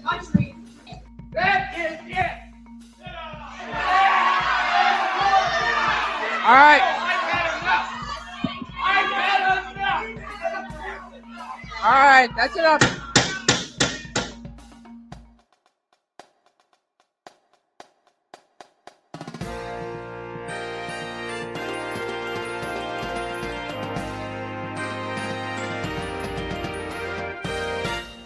country. That is it. All right. I've had enough. All right, that's enough.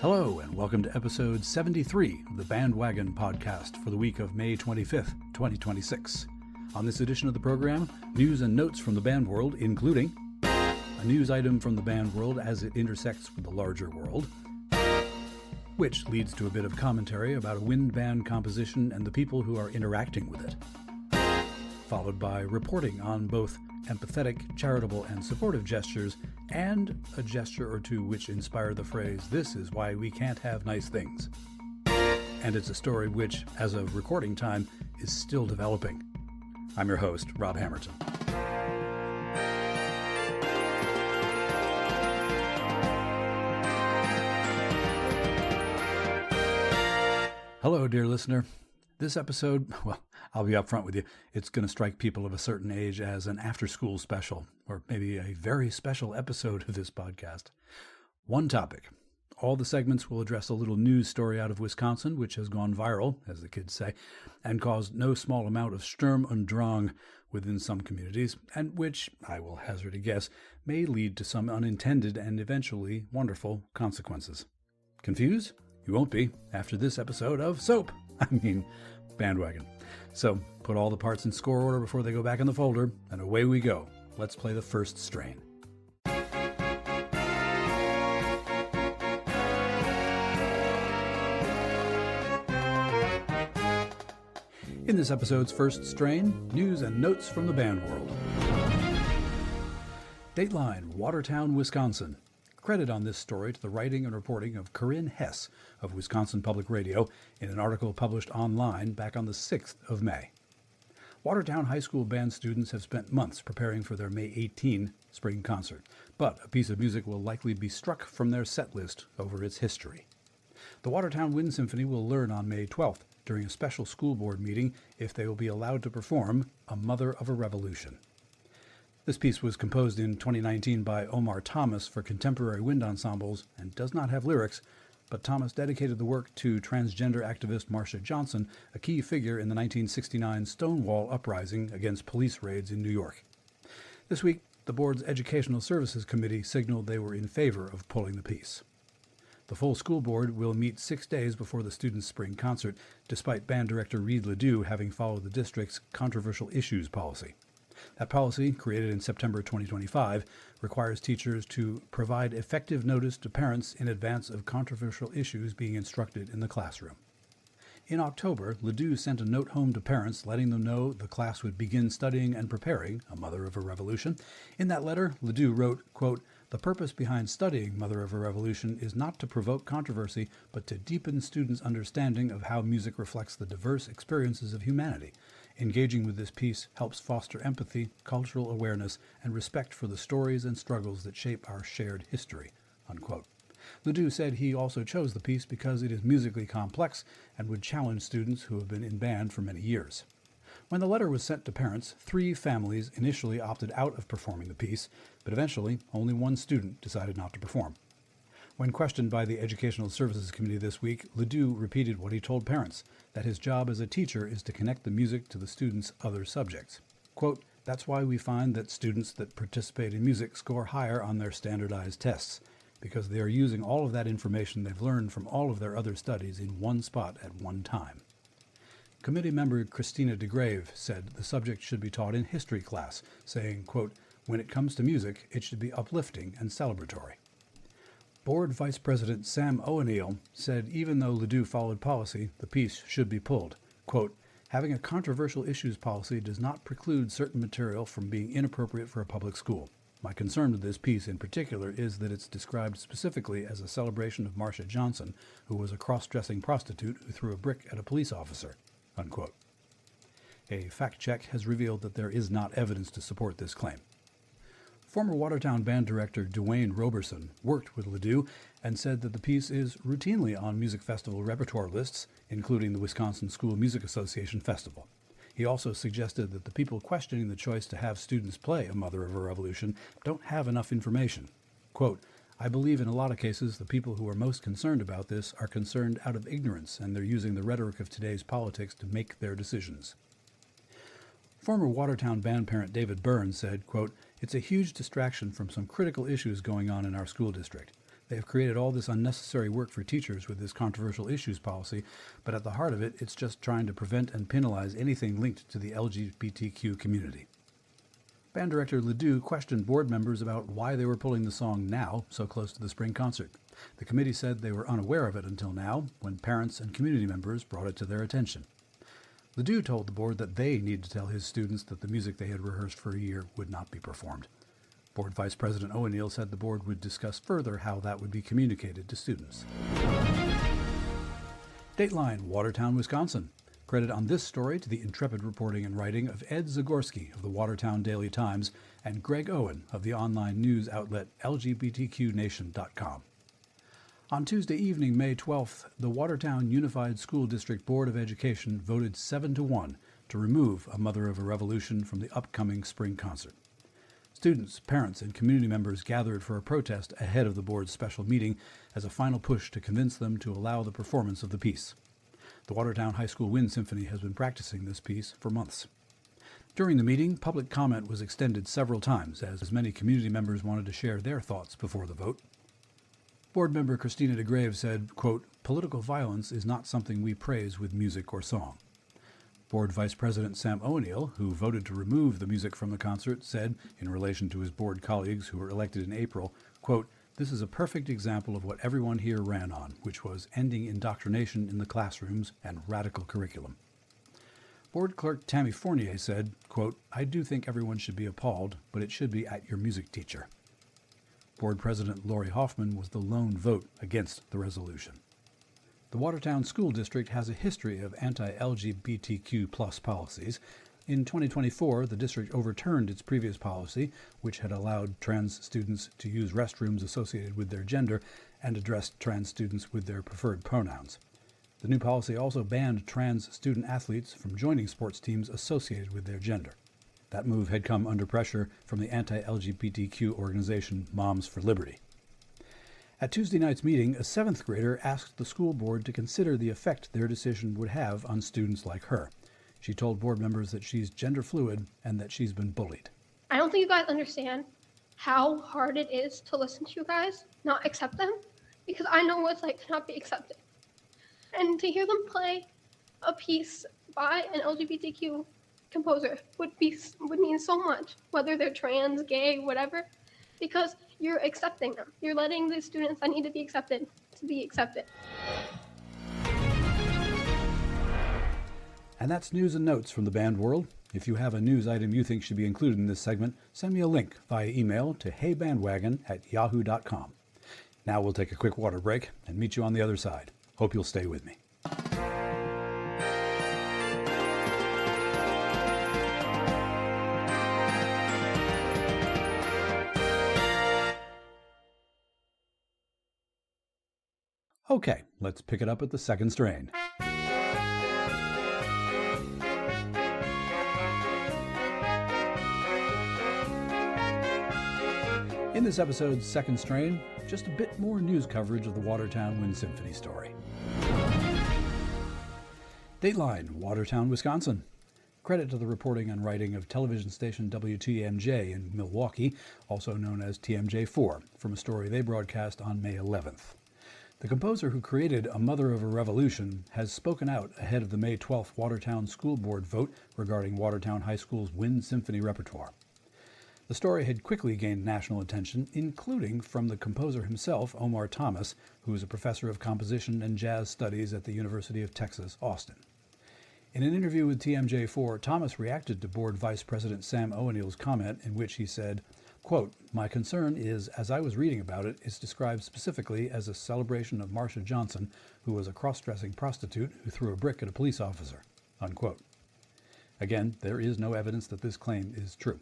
Hello, and welcome to episode 73 of the Bandwagon podcast for the week of May 25th, 2026. On this edition of the program, news and notes from the band world, including a news item from the band world as it intersects with the larger world, which leads to a bit of commentary about a wind band composition and the people who are interacting with it, followed by reporting on both empathetic, charitable, and supportive gestures, and a gesture or two which inspire the phrase, "This is why we can't have nice things." And it's a story which, as of recording time, is still developing. I'm your host, Rob Hammerton. Hello, dear listener. This episode, well, I'll be upfront with you, it's going to strike people of a certain age as an after-school special, or maybe a very special episode of this podcast. One topic. All the segments will address a little news story out of Wisconsin, which has gone viral, as the kids say, and caused no small amount of Sturm und Drang within some communities, and which, I will hazard a guess, may lead to some unintended and eventually wonderful consequences. Confused? You won't be after this episode of Bandwagon. So, put all the parts in score order before they go back in the folder, and away we go. Let's play the first strain. In this episode's first strain, news and notes from the band world. Dateline, Watertown, Wisconsin. Credit on this story to the writing and reporting of Corinne Hess of Wisconsin Public Radio in an article published online back on the 6th of May. Watertown High School band students have spent months preparing for their May 18 spring concert, but a piece of music will likely be struck from their set list over its history. The Watertown Wind Symphony will learn on May 12th during a special school board meeting if they will be allowed to perform A Mother of a Revolution. This piece was composed in 2019 by Omar Thomas for contemporary wind ensembles and does not have lyrics, but Thomas dedicated the work to transgender activist Marsha Johnson, a key figure in the 1969 Stonewall uprising against police raids in New York. This week, the board's Educational Services Committee signaled they were in favor of pulling the piece. The full school board will meet 6 days before the students' spring concert, despite band director Reed Ledoux having followed the district's controversial issues policy. That policy, created in September 2025, requires teachers to provide effective notice to parents in advance of controversial issues being instructed in the classroom. In October, Ledoux sent a note home to parents letting them know the class would begin studying and preparing A Mother of a Revolution. In that letter, Ledoux wrote, quote, "The purpose behind studying Mother of a Revolution is not to provoke controversy, but to deepen students' understanding of how music reflects the diverse experiences of humanity. Engaging with this piece helps foster empathy, cultural awareness, and respect for the stories and struggles that shape our shared history," unquote. Ledoux said he also chose the piece because it is musically complex and would challenge students who have been in band for many years. When the letter was sent to parents, 3 families initially opted out of performing the piece, but eventually only 1 student decided not to perform. When questioned by the Educational Services Committee this week, Ledoux repeated what he told parents, that his job as a teacher is to connect the music to the students' other subjects. Quote, "That's why we find that students that participate in music score higher on their standardized tests, because they are using all of that information they've learned from all of their other studies in one spot at one time." Committee member Christina DeGrave said the subject should be taught in history class, saying, quote, "When it comes to music, it should be uplifting and celebratory." Board Vice President Sam O'Neill said even though Ledoux followed policy, the piece should be pulled. Quote, "Having a controversial issues policy does not preclude certain material from being inappropriate for a public school. My concern with this piece in particular is that it's described specifically as a celebration of Marsha Johnson, who was a cross-dressing prostitute who threw a brick at a police officer," unquote. A fact check has revealed that there is not evidence to support this claim. Former Watertown band director Dwayne Roberson worked with Ledoux and said that the piece is routinely on music festival repertoire lists, including the Wisconsin School Music Association Festival. He also suggested that the people questioning the choice to have students play A Mother of a Revolution don't have enough information. Quote, I believe in a lot of cases the people who are most concerned about this are concerned out of ignorance, and they're using the rhetoric of today's politics to make their decisions. Former Watertown band parent David Byrne said, quote, it's a huge distraction from some critical issues going on in our school district. They have created all this unnecessary work for teachers with this controversial issues policy, but at the heart of it, it's just trying to prevent and penalize anything linked to the LGBTQ community. Band director Ledoux questioned board members about why they were pulling the song now, so close to the spring concert. The committee said they were unaware of it until now, when parents and community members brought it to their attention. Ledoux told the board that they need to tell his students that the music they had rehearsed for a year would not be performed. Board Vice President O'Neill said the board would discuss further how that would be communicated to students. Dateline, Watertown, Wisconsin. Credit on this story to the intrepid reporting and writing of Ed Zagorski of the Watertown Daily Times and Greg Owen of the online news outlet LGBTQNation.com. On Tuesday evening, May 12th, the Watertown Unified School District Board of Education voted 7-1 to remove A Mother of a Revolution from the upcoming spring concert. Students, parents, and community members gathered for a protest ahead of the board's special meeting as a final push to convince them to allow the performance of the piece. The Watertown High School Wind Symphony has been practicing this piece for months. During the meeting, public comment was extended several times as many community members wanted to share their thoughts before the vote. Board member Christina DeGrave said, quote, political violence is not something we praise with music or song. Board Vice President Sam O'Neill, who voted to remove the music from the concert, said, in relation to his board colleagues who were elected in April, quote, this is a perfect example of what everyone here ran on, which was ending indoctrination in the classrooms and radical curriculum. Board Clerk Tammy Fournier said, quote, I do think everyone should be appalled, but it should be at your music teacher. Board President Lori Hoffman was the lone vote against the resolution. The Watertown School District has a history of anti-LGBTQ+ policies. In 2024, the district overturned its previous policy, which had allowed trans students to use restrooms associated with their gender and addressed trans students with their preferred pronouns. The new policy also banned trans student athletes from joining sports teams associated with their gender. That move had come under pressure from the anti-LGBTQ organization Moms for Liberty. At Tuesday night's meeting, a 7th grader asked the school board to consider the effect their decision would have on students like her. She told board members that she's gender fluid and that she's been bullied. I don't think you guys understand how hard it is to listen to you guys, not accept them, because I know what it's like to not be accepted. And to hear them play a piece by an LGBTQ composer would mean so much, whether they're trans, gay, whatever, because you're accepting them. You're letting the students that need to be accepted. And that's news and notes from the band world. If you have a news item you think should be included in this segment, send me a link via email to heybandwagon@yahoo.com. Now we'll take a quick water break and meet you on the other side. Hope you'll stay with me. Okay, let's pick it up at the second strain. In this episode's second strain, just a bit more news coverage of the Watertown Wind Symphony story. Dateline, Watertown, Wisconsin. Credit to the reporting and writing of television station WTMJ in Milwaukee, also known as TMJ4, from a story they broadcast on May 11th. The composer who created A Mother of a Revolution has spoken out ahead of the May 12th Watertown School Board vote regarding Watertown High School's Wind Symphony repertoire. The story had quickly gained national attention, including from the composer himself, Omar Thomas, who is a professor of composition and jazz studies at the University of Texas, Austin. In an interview with TMJ4, Thomas reacted to Board Vice President Sam O'Neill's comment in which he said, quote, my concern is, as I was reading about it, it's described specifically as a celebration of Marsha Johnson, who was a cross-dressing prostitute who threw a brick at a police officer, unquote. Again, there is no evidence that this claim is true.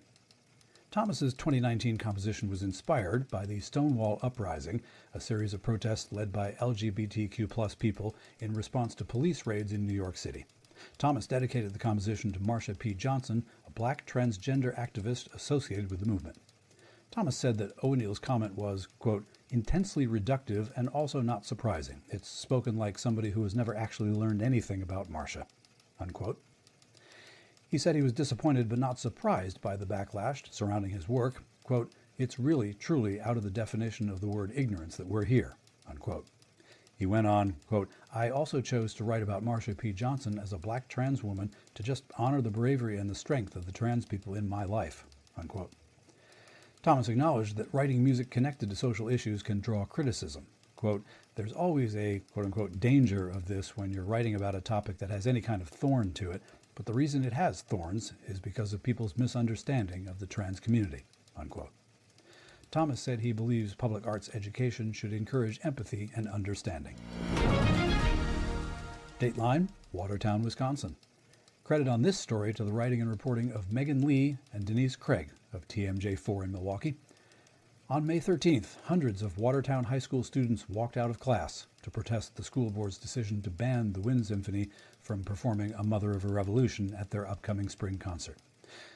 Thomas's 2019 composition was inspired by the Stonewall Uprising, a series of protests led by LGBTQ+ people in response to police raids in New York City. Thomas dedicated the composition to Marsha P. Johnson, a black transgender activist associated with the movement. Thomas said that O'Neill's comment was, quote, intensely reductive and also not surprising. It's spoken like somebody who has never actually learned anything about Marsha, unquote. He said he was disappointed but not surprised by the backlash surrounding his work. Quote, it's really, truly out of the definition of the word ignorance that we're here, unquote. He went on, quote, I also chose to write about Marsha P. Johnson as a black trans woman to just honor the bravery and the strength of the trans people in my life, unquote. Thomas acknowledged that writing music connected to social issues can draw criticism. Quote, there's always a, quote-unquote, danger of this when you're writing about a topic that has any kind of thorn to it, but the reason it has thorns is because of people's misunderstanding of the trans community, unquote. Thomas said he believes public arts education should encourage empathy and understanding. Dateline, Watertown, Wisconsin. Credit on this story to the writing and reporting of Megan Lee and Denise Craig of TMJ4 in Milwaukee. On May 13th, hundreds of Watertown High School students walked out of class to protest the school board's decision to ban the Wind Symphony from performing A Mother of a Revolution at their upcoming spring concert.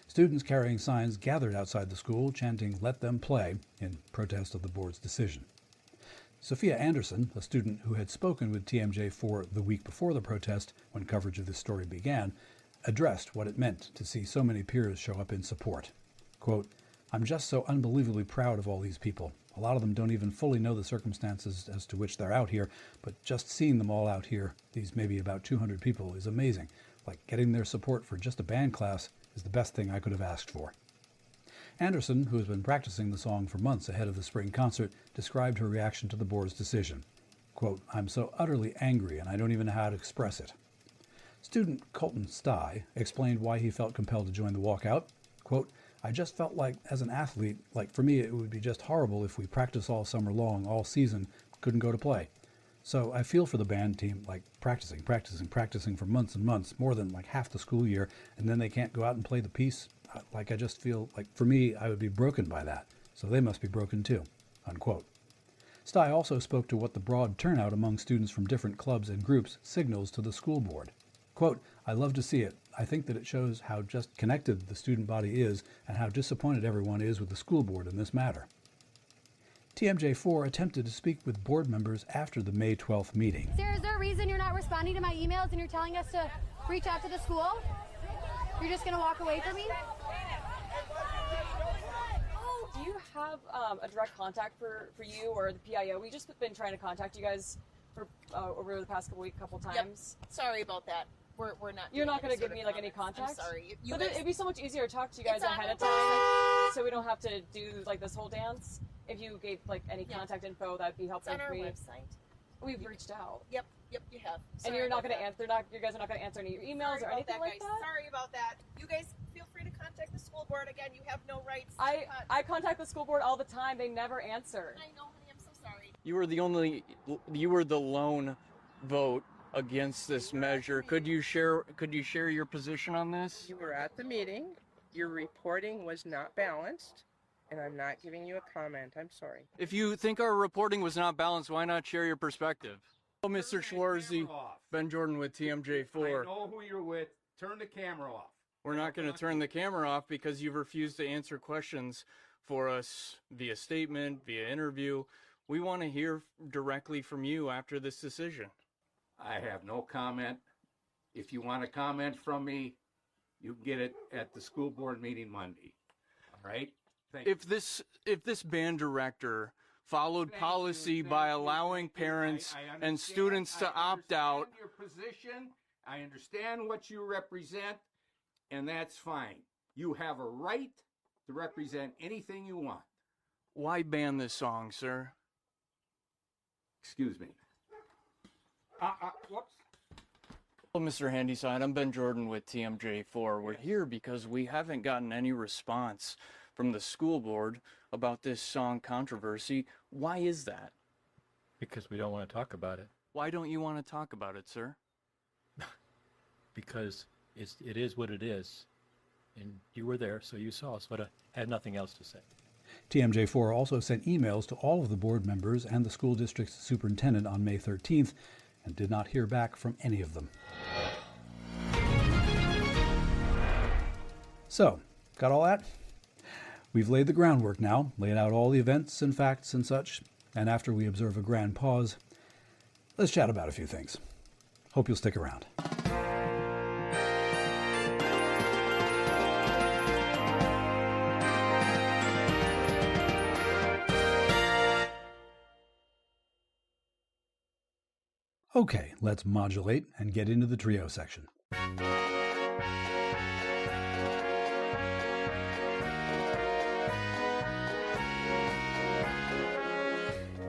Students carrying signs gathered outside the school chanting, "Let them play," in protest of the board's decision. Sophia Anderson, a student who had spoken with TMJ4 the week before the protest when coverage of this story began, addressed what it meant to see so many peers show up in support. Quote, I'm just so unbelievably proud of all these people. A lot of them don't even fully know the circumstances as to which they're out here, but just seeing them all out here, these maybe about 200 people, is amazing. Like getting their support for just a band class is the best thing I could have asked for. Anderson, who has been practicing the song for months ahead of the spring concert, described her reaction to the board's decision. Quote, I'm so utterly angry and I don't even know how to express it. Student Colton Stye explained why he felt compelled to join the walkout. Quote, I just felt like, as an athlete, like for me it would be just horrible if we practice all summer long, all season, couldn't go to play. So I feel for the band team, like practicing for months and months, more than like half the school year, and then they can't go out and play the piece. Like I just feel like for me, I would be broken by that. So they must be broken too, unquote. Stye also spoke to what the broad turnout among students from different clubs and groups signals to the school board. Quote, I love to see it. I think that it shows how just connected the student body is and how disappointed everyone is with the school board in this matter. TMJ4 attempted to speak with board members after the May 12th meeting. Sarah, is there a reason you're not responding to my emails and you're telling us to reach out to the school? You're just going to walk away from me? Do you have a direct contact for you or the PIO? We've just been trying to contact you guys for over the past couple times. Yep. Sorry about that. We're not. You're not going to give me like any contact? I'm sorry. But it'd be so much easier to talk to you guys ahead of time, so we don't have to do like this whole dance. If you gave like any contact info, that'd be helpful It's on for our me. website. We've reached out. Yep, you have. And you're not going to answer. You guys are not going to answer any of your emails or anything like that. Sorry about that. You guys feel free to contact the school board. Again, you have no rights. I contact the school board all the time. They never answer. I know, honey. I'm so sorry. You were the lone vote against this measure. Could you share your position on this? You were at the meeting. Your reporting was not balanced, and I'm not giving you a comment. I'm sorry. If you think our reporting was not balanced, why not share your perspective? Oh, Mr. Schwarzy, Ben Jordan with TMJ4. I know who you're with. Turn the camera off. We're not going to turn the camera off because you've refused to answer questions for us via statement, via interview. We want to hear directly from you after this decision. I have no comment. If you want a comment from me, you get it at the school board meeting Monday. All right? If this band director followed policy by allowing parents and students to opt out. I understand your position. I understand what you represent, and that's fine. You have a right to represent anything you want. Why ban this song, sir? Excuse me. Whoops. Well, Mr. Handyside, I'm Ben Jordan with TMJ4. We're here because we haven't gotten any response from the school board about this song controversy. Why is that? Because we don't want to talk about it. Why don't you want to talk about it, sir? Because it is what it is. And you were there, so you saw us, but I had nothing else to say. TMJ4 also sent emails to all of the board members and the school district's superintendent on May 13th and did not hear back from any of them. So, got all that? We've laid the groundwork now, laid out all the events and facts and such, and after we observe a grand pause, let's chat about a few things. Hope you'll stick around. Okay, let's modulate and get into the trio section.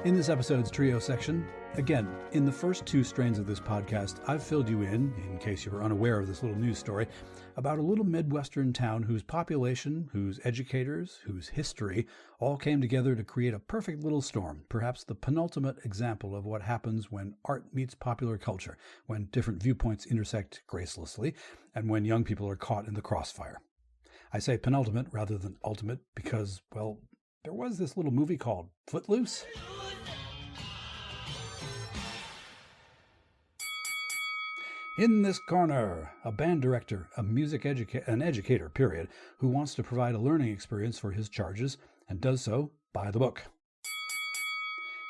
In this episode's trio section, again, in the first two strains of this podcast, I've filled you in case you were unaware of this little news story, about a little Midwestern town whose population, whose educators, whose history all came together to create a perfect little storm, perhaps the penultimate example of what happens when art meets popular culture, when different viewpoints intersect gracelessly, and when young people are caught in the crossfire. I say penultimate rather than ultimate because, well, there was this little movie called Footloose. In this corner, a band director, an educator, who wants to provide a learning experience for his charges and does so by the book.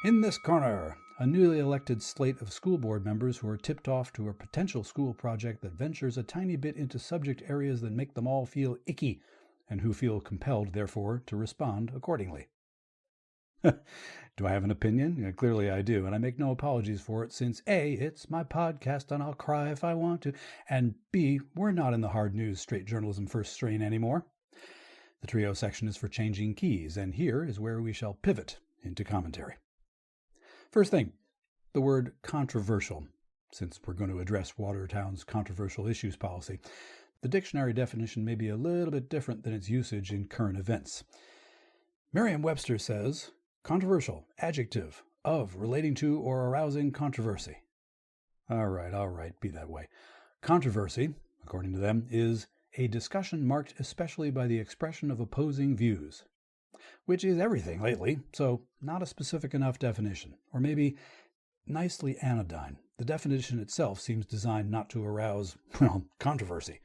In this corner, a newly elected slate of school board members who are tipped off to a potential school project that ventures a tiny bit into subject areas that make them all feel icky, and who feel compelled, therefore, to respond accordingly. Do I have an opinion? Clearly I do, and I make no apologies for it since A, it's my podcast and I'll cry if I want to, and B, we're not in the hard news straight journalism first strain anymore. The trio section is for changing keys, and here is where we shall pivot into commentary. First thing, the word controversial, since we're going to address Watertown's controversial issues policy. The dictionary definition may be a little bit different than its usage in current events. Merriam-Webster says, controversial, adjective, of, relating to, or arousing controversy. All right, be that way. Controversy, according to them, is a discussion marked especially by the expression of opposing views, which is everything lately, so not a specific enough definition, or maybe nicely anodyne. The definition itself seems designed not to arouse, controversy.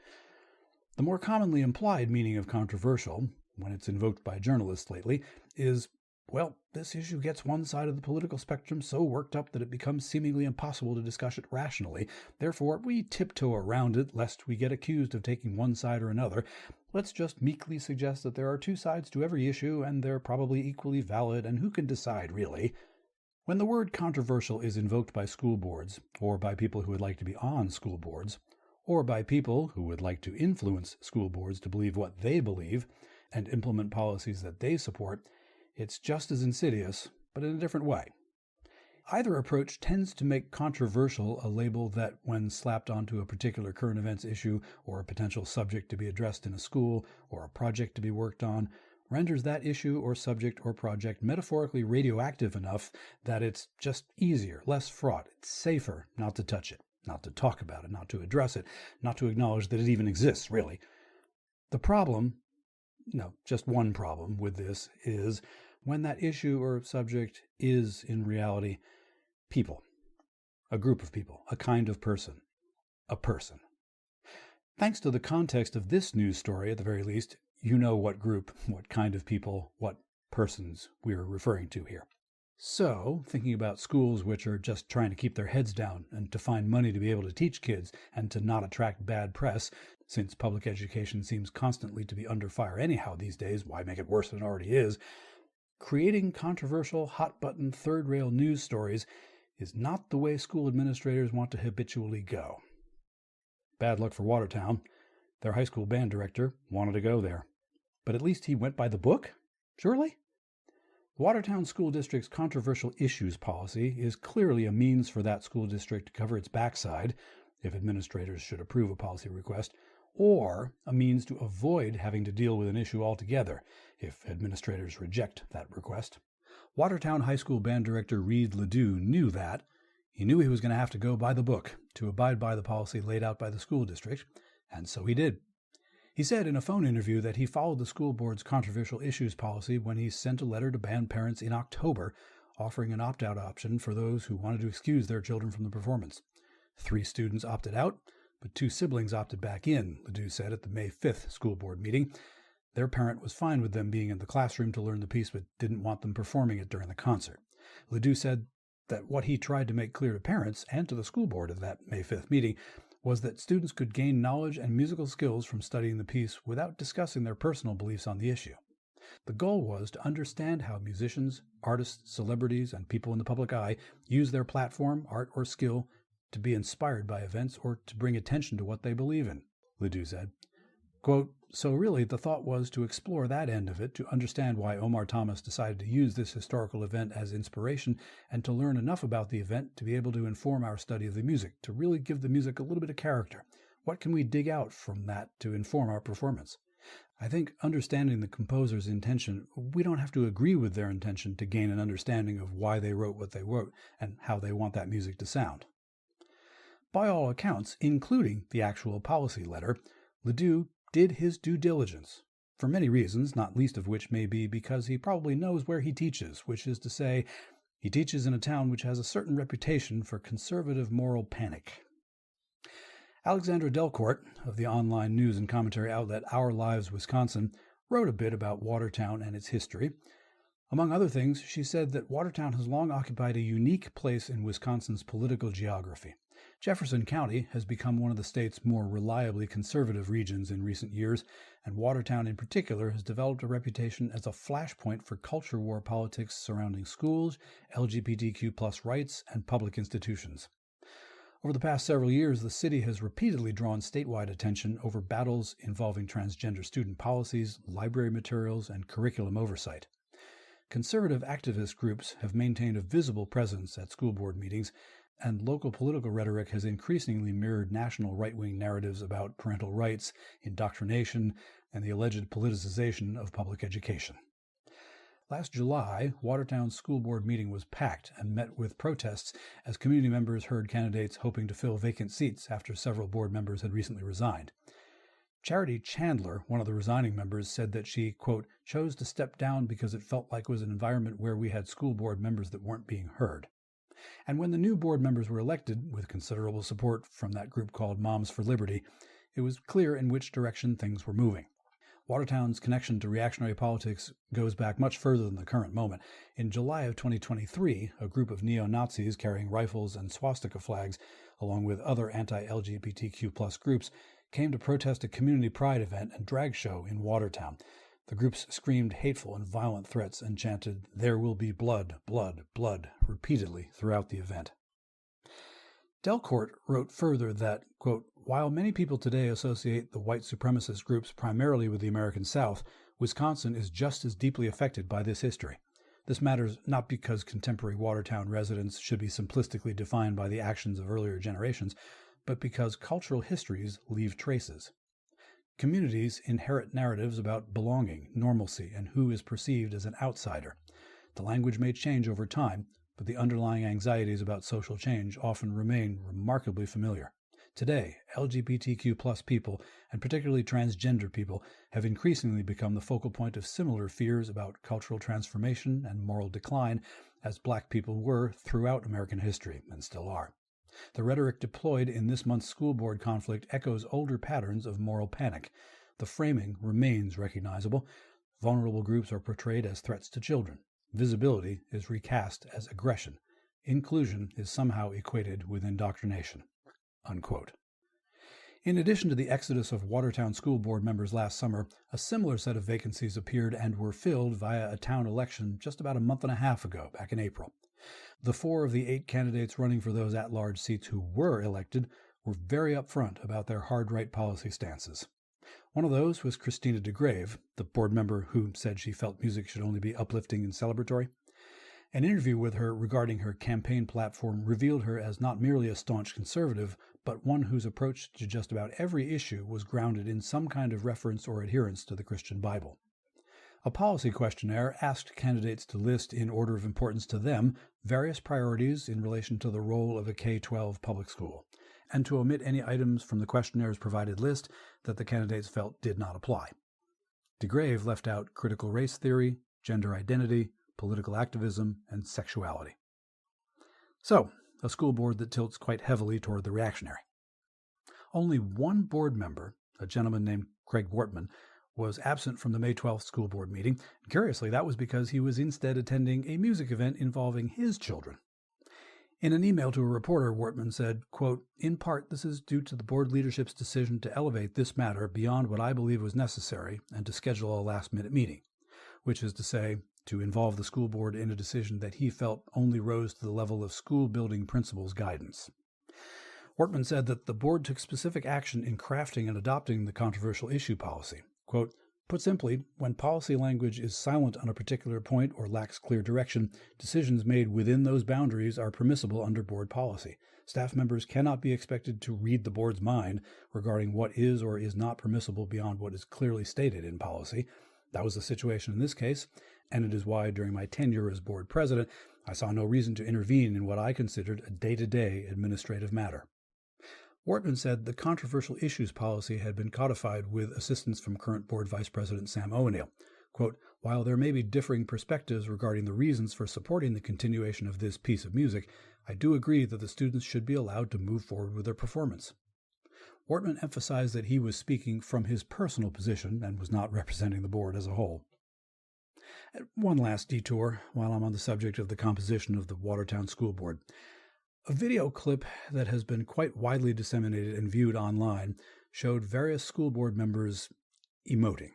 The more commonly implied meaning of controversial, when it's invoked by journalists lately, is, well, this issue gets one side of the political spectrum so worked up that it becomes seemingly impossible to discuss it rationally. Therefore, we tiptoe around it lest we get accused of taking one side or another. Let's just meekly suggest that there are two sides to every issue, and they're probably equally valid, and who can decide, really? When the word controversial is invoked by school boards, or by people who would like to be on school boards, or by people who would like to influence school boards to believe what they believe, and implement policies that they support, it's just as insidious, but in a different way. Either approach tends to make controversial a label that, when slapped onto a particular current events issue or a potential subject to be addressed in a school or a project to be worked on, renders that issue or subject or project metaphorically radioactive enough that it's just easier, less fraught, it's safer not to touch it, not to talk about it, not to address it, not to acknowledge that it even exists, really. The problem, just one problem with this is when that issue or subject is, in reality, people. A group of people, a kind of person, a person. Thanks to the context of this news story, at the very least, you know what group, what kind of people, what persons we're referring to here. So, thinking about schools which are just trying to keep their heads down and to find money to be able to teach kids and to not attract bad press, since public education seems constantly to be under fire anyhow these days, why make it worse than it already is? Creating controversial, hot-button, third-rail news stories is not the way school administrators want to habitually go. Bad luck for Watertown. Their high school band director wanted to go there. But at least he went by the book? Surely? Watertown School District's controversial issues policy is clearly a means for that school district to cover its backside, if administrators should approve a policy request, or a means to avoid having to deal with an issue altogether, if administrators reject that request. Watertown High School band director Reed Ledoux knew that. He knew he was going to have to go by the book to abide by the policy laid out by the school district, and so he did. He said in a phone interview that he followed the school board's controversial issues policy when he sent a letter to band parents in October offering an opt-out option for those who wanted to excuse their children from the performance. 3 students opted out, but 2 siblings opted back in, Ledoux said at the May 5th school board meeting. Their parent was fine with them being in the classroom to learn the piece but didn't want them performing it during the concert. Ledoux said that what he tried to make clear to parents and to the school board at that May 5th meeting was that students could gain knowledge and musical skills from studying the piece without discussing their personal beliefs on the issue. The goal was to understand how musicians, artists, celebrities, and people in the public eye use their platform, art, or skill to be inspired by events or to bring attention to what they believe in, Ledoux said. Quote, so really the thought was to explore that end of it, to understand why Omar Thomas decided to use this historical event as inspiration and to learn enough about the event to be able to inform our study of the music, to really give the music a little bit of character. What can we dig out from that to inform our performance? I think understanding the composer's intention, we don't have to agree with their intention to gain an understanding of why they wrote what they wrote and how they want that music to sound. By all accounts, including the actual policy letter, Ledoux did his due diligence, for many reasons, not least of which may be because he probably knows where he teaches, which is to say, he teaches in a town which has a certain reputation for conservative moral panic. Alexandra Delcourt, of the online news and commentary outlet Our Lives Wisconsin, wrote a bit about Watertown and its history. Among other things, she said that Watertown has long occupied a unique place in Wisconsin's political geography. Jefferson County has become one of the state's more reliably conservative regions in recent years, and Watertown in particular has developed a reputation as a flashpoint for culture war politics surrounding schools, LGBTQ+ rights, and public institutions. Over the past several years, the city has repeatedly drawn statewide attention over battles involving transgender student policies, library materials, and curriculum oversight. Conservative activist groups have maintained a visible presence at school board meetings, and local political rhetoric has increasingly mirrored national right-wing narratives about parental rights, indoctrination, and the alleged politicization of public education. Last July, Watertown's school board meeting was packed and met with protests as community members heard candidates hoping to fill vacant seats after several board members had recently resigned. Charity Chandler, one of the resigning members, said that she, quote, chose to step down because it felt like it was an environment where we had school board members that weren't being heard. And when the new board members were elected, with considerable support from that group called Moms for Liberty, it was clear in which direction things were moving. Watertown's connection to reactionary politics goes back much further than the current moment. In July of 2023, a group of neo-Nazis carrying rifles and swastika flags, along with other anti-LGBTQ+ groups, came to protest a community pride event and drag show in Watertown. The groups screamed hateful and violent threats and chanted, "There will be blood, blood, blood," repeatedly throughout the event. Delcourt wrote further that, quote, while many people today associate the white supremacist groups primarily with the American South, Wisconsin is just as deeply affected by this history. This matters not because contemporary Watertown residents should be simplistically defined by the actions of earlier generations, but because cultural histories leave traces. Communities inherit narratives about belonging, normalcy, and who is perceived as an outsider. The language may change over time, but the underlying anxieties about social change often remain remarkably familiar. Today, LGBTQ+ people, and particularly transgender people, have increasingly become the focal point of similar fears about cultural transformation and moral decline as Black people were throughout American history, and still are. The rhetoric deployed in this month's school board conflict echoes older patterns of moral panic. The framing remains recognizable. Vulnerable groups are portrayed as threats to children. Visibility is recast as aggression. Inclusion is somehow equated with indoctrination. Unquote. In addition to the exodus of Watertown school board members last summer, a similar set of vacancies appeared and were filled via a town election just about a month and a half ago, back in April. The 4 of the 8 candidates running for those at-large seats who were elected were very upfront about their hard-right policy stances. One of those was Christina DeGrave, the board member who said she felt music should only be uplifting and celebratory. An interview with her regarding her campaign platform revealed her as not merely a staunch conservative, but one whose approach to just about every issue was grounded in some kind of reference or adherence to the Christian Bible. A policy questionnaire asked candidates to list, in order of importance to them, various priorities in relation to the role of a K-12 public school. and to omit any items from the questionnaires provided list that the candidates felt did not apply. DeGrave left out critical race theory, gender identity, political activism, and sexuality. So, a school board that tilts quite heavily toward the reactionary. Only one board member, a gentleman named Craig Wortman, was absent from the May 12th school board meeting. Curiously, that was because he was instead attending a music event involving his children. In an email to a reporter, Wortman said, quote, "In part, this is due to the board leadership's decision to elevate this matter beyond what I believe was necessary and to schedule a last-minute meeting," which is to say, to involve the school board in a decision that he felt only rose to the level of school-building principles guidance. Wortman said that the board took specific action in crafting and adopting the controversial issue policy. Quote, "Put simply, when policy language is silent on a particular point or lacks clear direction, decisions made within those boundaries are permissible under board policy. Staff members cannot be expected to read the board's mind regarding what is or is not permissible beyond what is clearly stated in policy. That was the situation in this case, and it is why during my tenure as board president, I saw no reason to intervene in what I considered a day-to-day administrative matter." Wortman said the controversial issues policy had been codified with assistance from current board vice president Sam O'Neill. Quote, "While there may be differing perspectives regarding the reasons for supporting the continuation of this piece of music, I do agree that the students should be allowed to move forward with their performance." Wortman emphasized that he was speaking from his personal position and was not representing the board as a whole. One last detour while I'm on the subject of the composition of the Watertown School Board. A video clip that has been quite widely disseminated and viewed online showed various school board members emoting,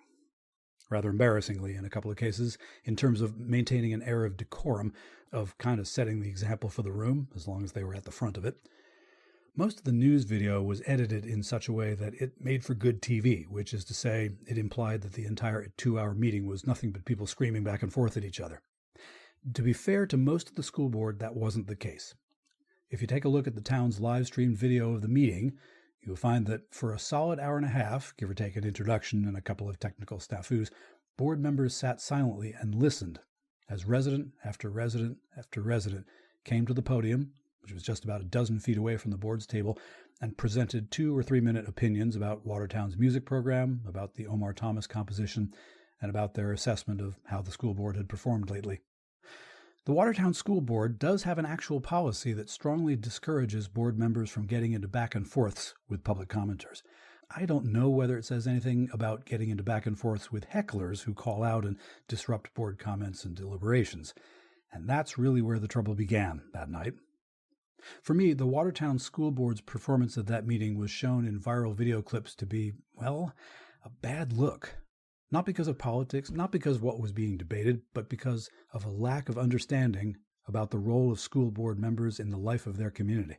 rather embarrassingly in a couple of cases, in terms of maintaining an air of decorum, of kind of setting the example for the room, as long as they were at the front of it. Most of the news video was edited in such a way that it made for good TV, which is to say, it implied that the entire 2-hour meeting was nothing but people screaming back and forth at each other. To be fair to most of the school board, that wasn't the case. If you take a look at the town's live-streamed video of the meeting, you'll find that for a solid hour and a half, give or take an introduction and a couple of technical snafus, board members sat silently and listened as resident after resident after resident came to the podium, which was just about a dozen feet away from the board's table, and presented 2 or 3 minute opinions about Watertown's music program, about the Omar Thomas composition, and about their assessment of how the school board had performed lately. The Watertown School Board does have an actual policy that strongly discourages board members from getting into back and forths with public commenters. I don't know whether it says anything about getting into back and forths with hecklers who call out and disrupt board comments and deliberations. And that's really where the trouble began that night. For me, the Watertown School Board's performance at that meeting was shown in viral video clips to be, well, a bad look. Not because of politics, not because of what was being debated, but because of a lack of understanding about the role of school board members in the life of their community.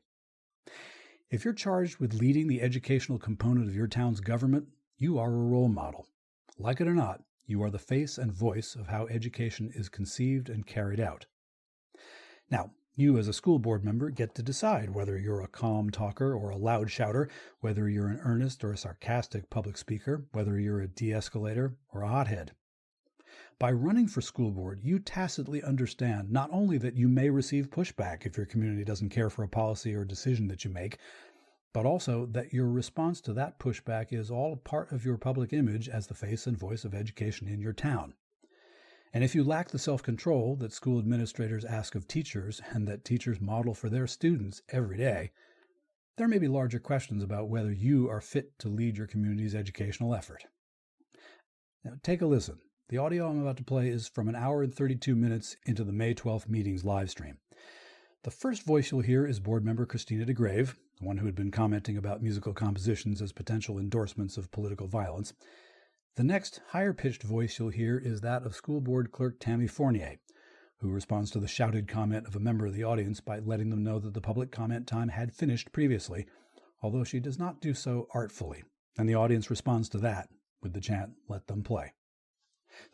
If you're charged with leading the educational component of your town's government, you are a role model. Like it or not, you are the face and voice of how education is conceived and carried out. Now, you as a school board member get to decide whether you're a calm talker or a loud shouter, whether you're an earnest or a sarcastic public speaker, whether you're a de-escalator or a hothead. By running for school board, you tacitly understand not only that you may receive pushback if your community doesn't care for a policy or decision that you make, but also that your response to that pushback is all part of your public image as the face and voice of education in your town. And if you lack the self-control that school administrators ask of teachers and that teachers model for their students every day, there may be larger questions about whether you are fit to lead your community's educational effort. Now, take a listen. The audio I'm about to play is from 1 hour and 32 minutes into the May 12th meeting's live stream. The first voice you'll hear is board member Christina DeGrave, the one who had been commenting about musical compositions as potential endorsements of political violence. The next higher-pitched voice you'll hear is that of school board clerk Tammy Fournier, who responds to the shouted comment of a member of the audience by letting them know that the public comment time had finished previously, although she does not do so artfully, and the audience responds to that with the chant, "Let them play."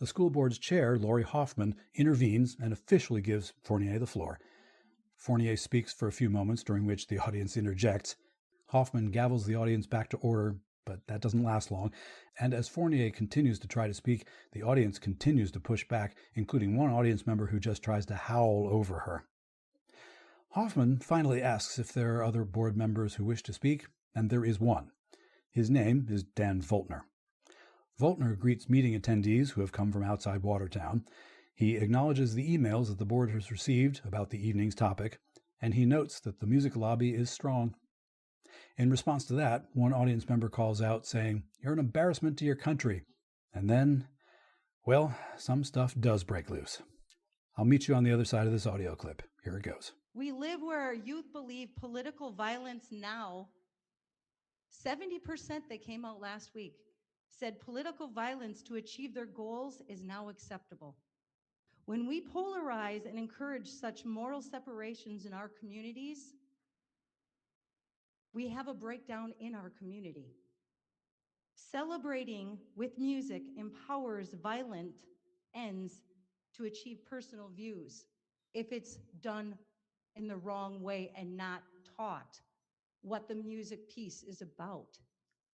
The school board's chair, Lori Hoffman, intervenes and officially gives Fournier the floor. Fournier speaks for a few moments, during which the audience interjects. Hoffman gavels the audience back to order, but that doesn't last long, and as Fournier continues to try to speak, the audience continues to push back, including one audience member who just tries to howl over her. Hoffman finally asks if there are other board members who wish to speak, and there is one. His name is Dan Voltner. Voltner greets meeting attendees who have come from outside Watertown. He acknowledges the emails that the board has received about the evening's topic, and he notes that the music lobby is strong. In response to that, one audience member calls out saying, "You're an embarrassment to your country." And then, well, some stuff does break loose. I'll meet you on the other side of this audio clip. Here it goes. We live where our youth believe political violence now. 70% that came out last week said political violence to achieve their goals is now acceptable. When we polarize and encourage such moral separations in our communities, we have a breakdown in our community. Celebrating with music empowers violent ends to achieve personal views if it's done in the wrong way and not taught what the music piece is about.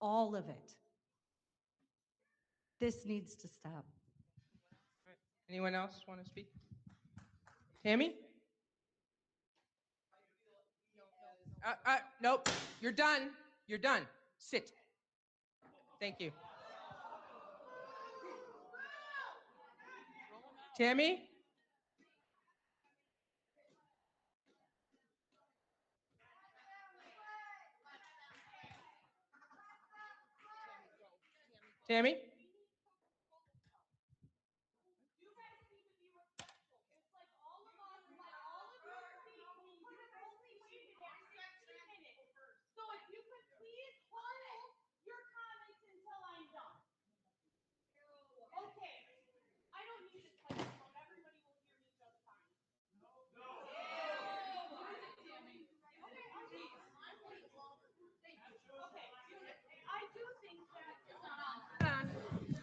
All of it. This needs to stop. Anyone else want to speak? Tammy? Nope. You're done. You're done. Sit. Thank you. Tammy? Tammy?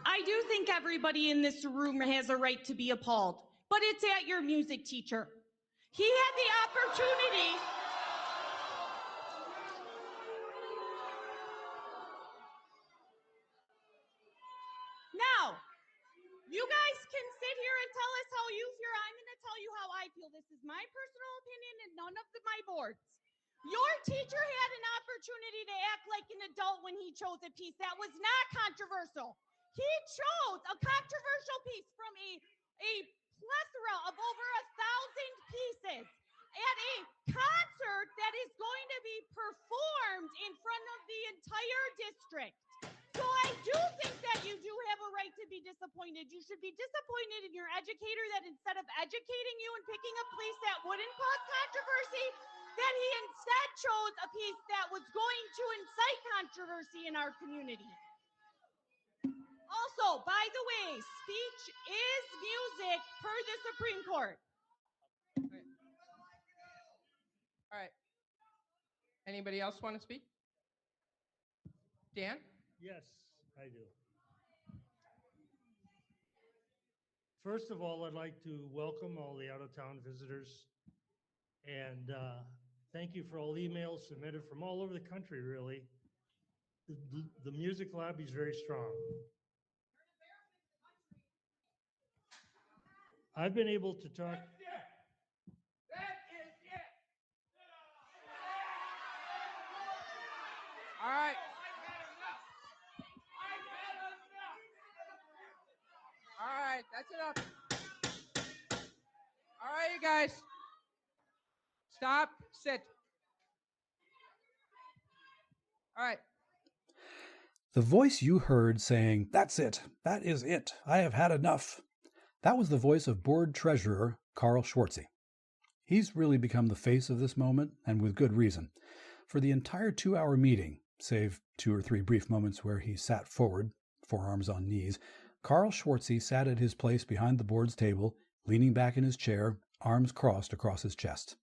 I do think everybody in this room has a right to be appalled, but it's at your music teacher. He had the opportunity. Now, you guys can sit here and tell us how you feel. I'm going to tell you how I feel. This is my personal opinion and none of my boards. Your teacher had an opportunity to act like an adult when he chose a piece that was not controversial. He chose a controversial piece from a plethora of over 1,000 pieces at a concert that is going to be performed in front of the entire district. So I do think that you do have a right to be disappointed. You should be disappointed in your educator that instead of educating you and picking a piece that wouldn't cause controversy, that he instead chose a piece that was going to incite controversy in our community. Also, by the way, speech is music per the Supreme Court. All right. Anybody else want to speak? Dan? Yes, I do. First of all, I'd like to welcome all the out-of-town visitors and thank you for all the emails submitted from all over the country, really. The music lobby is very strong. I've been able to talk. All right. All right, that's enough. All right, you guys. Stop, sit. All right. The voice you heard saying, "That's it, that is it, I have had enough," that was the voice of board treasurer Carl Schwartzy. He's really become the face of this moment, and with good reason. For the entire 2-hour meeting, save 2 or 3 brief moments where he sat forward, forearms on knees, Carl Schwartzy sat at his place behind the board's table, leaning back in his chair, arms crossed across his chest.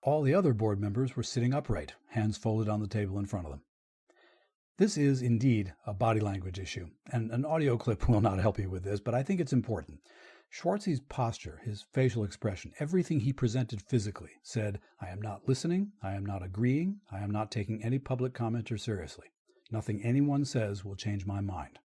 All the other board members were sitting upright, hands folded on the table in front of them. This is indeed a body language issue, and an audio clip will not help you with this, but I think it's important. Schwartzy's posture, his facial expression, everything he presented physically said, "I am not listening, I am not agreeing, I am not taking any public commenter seriously. Nothing anyone says will change my mind."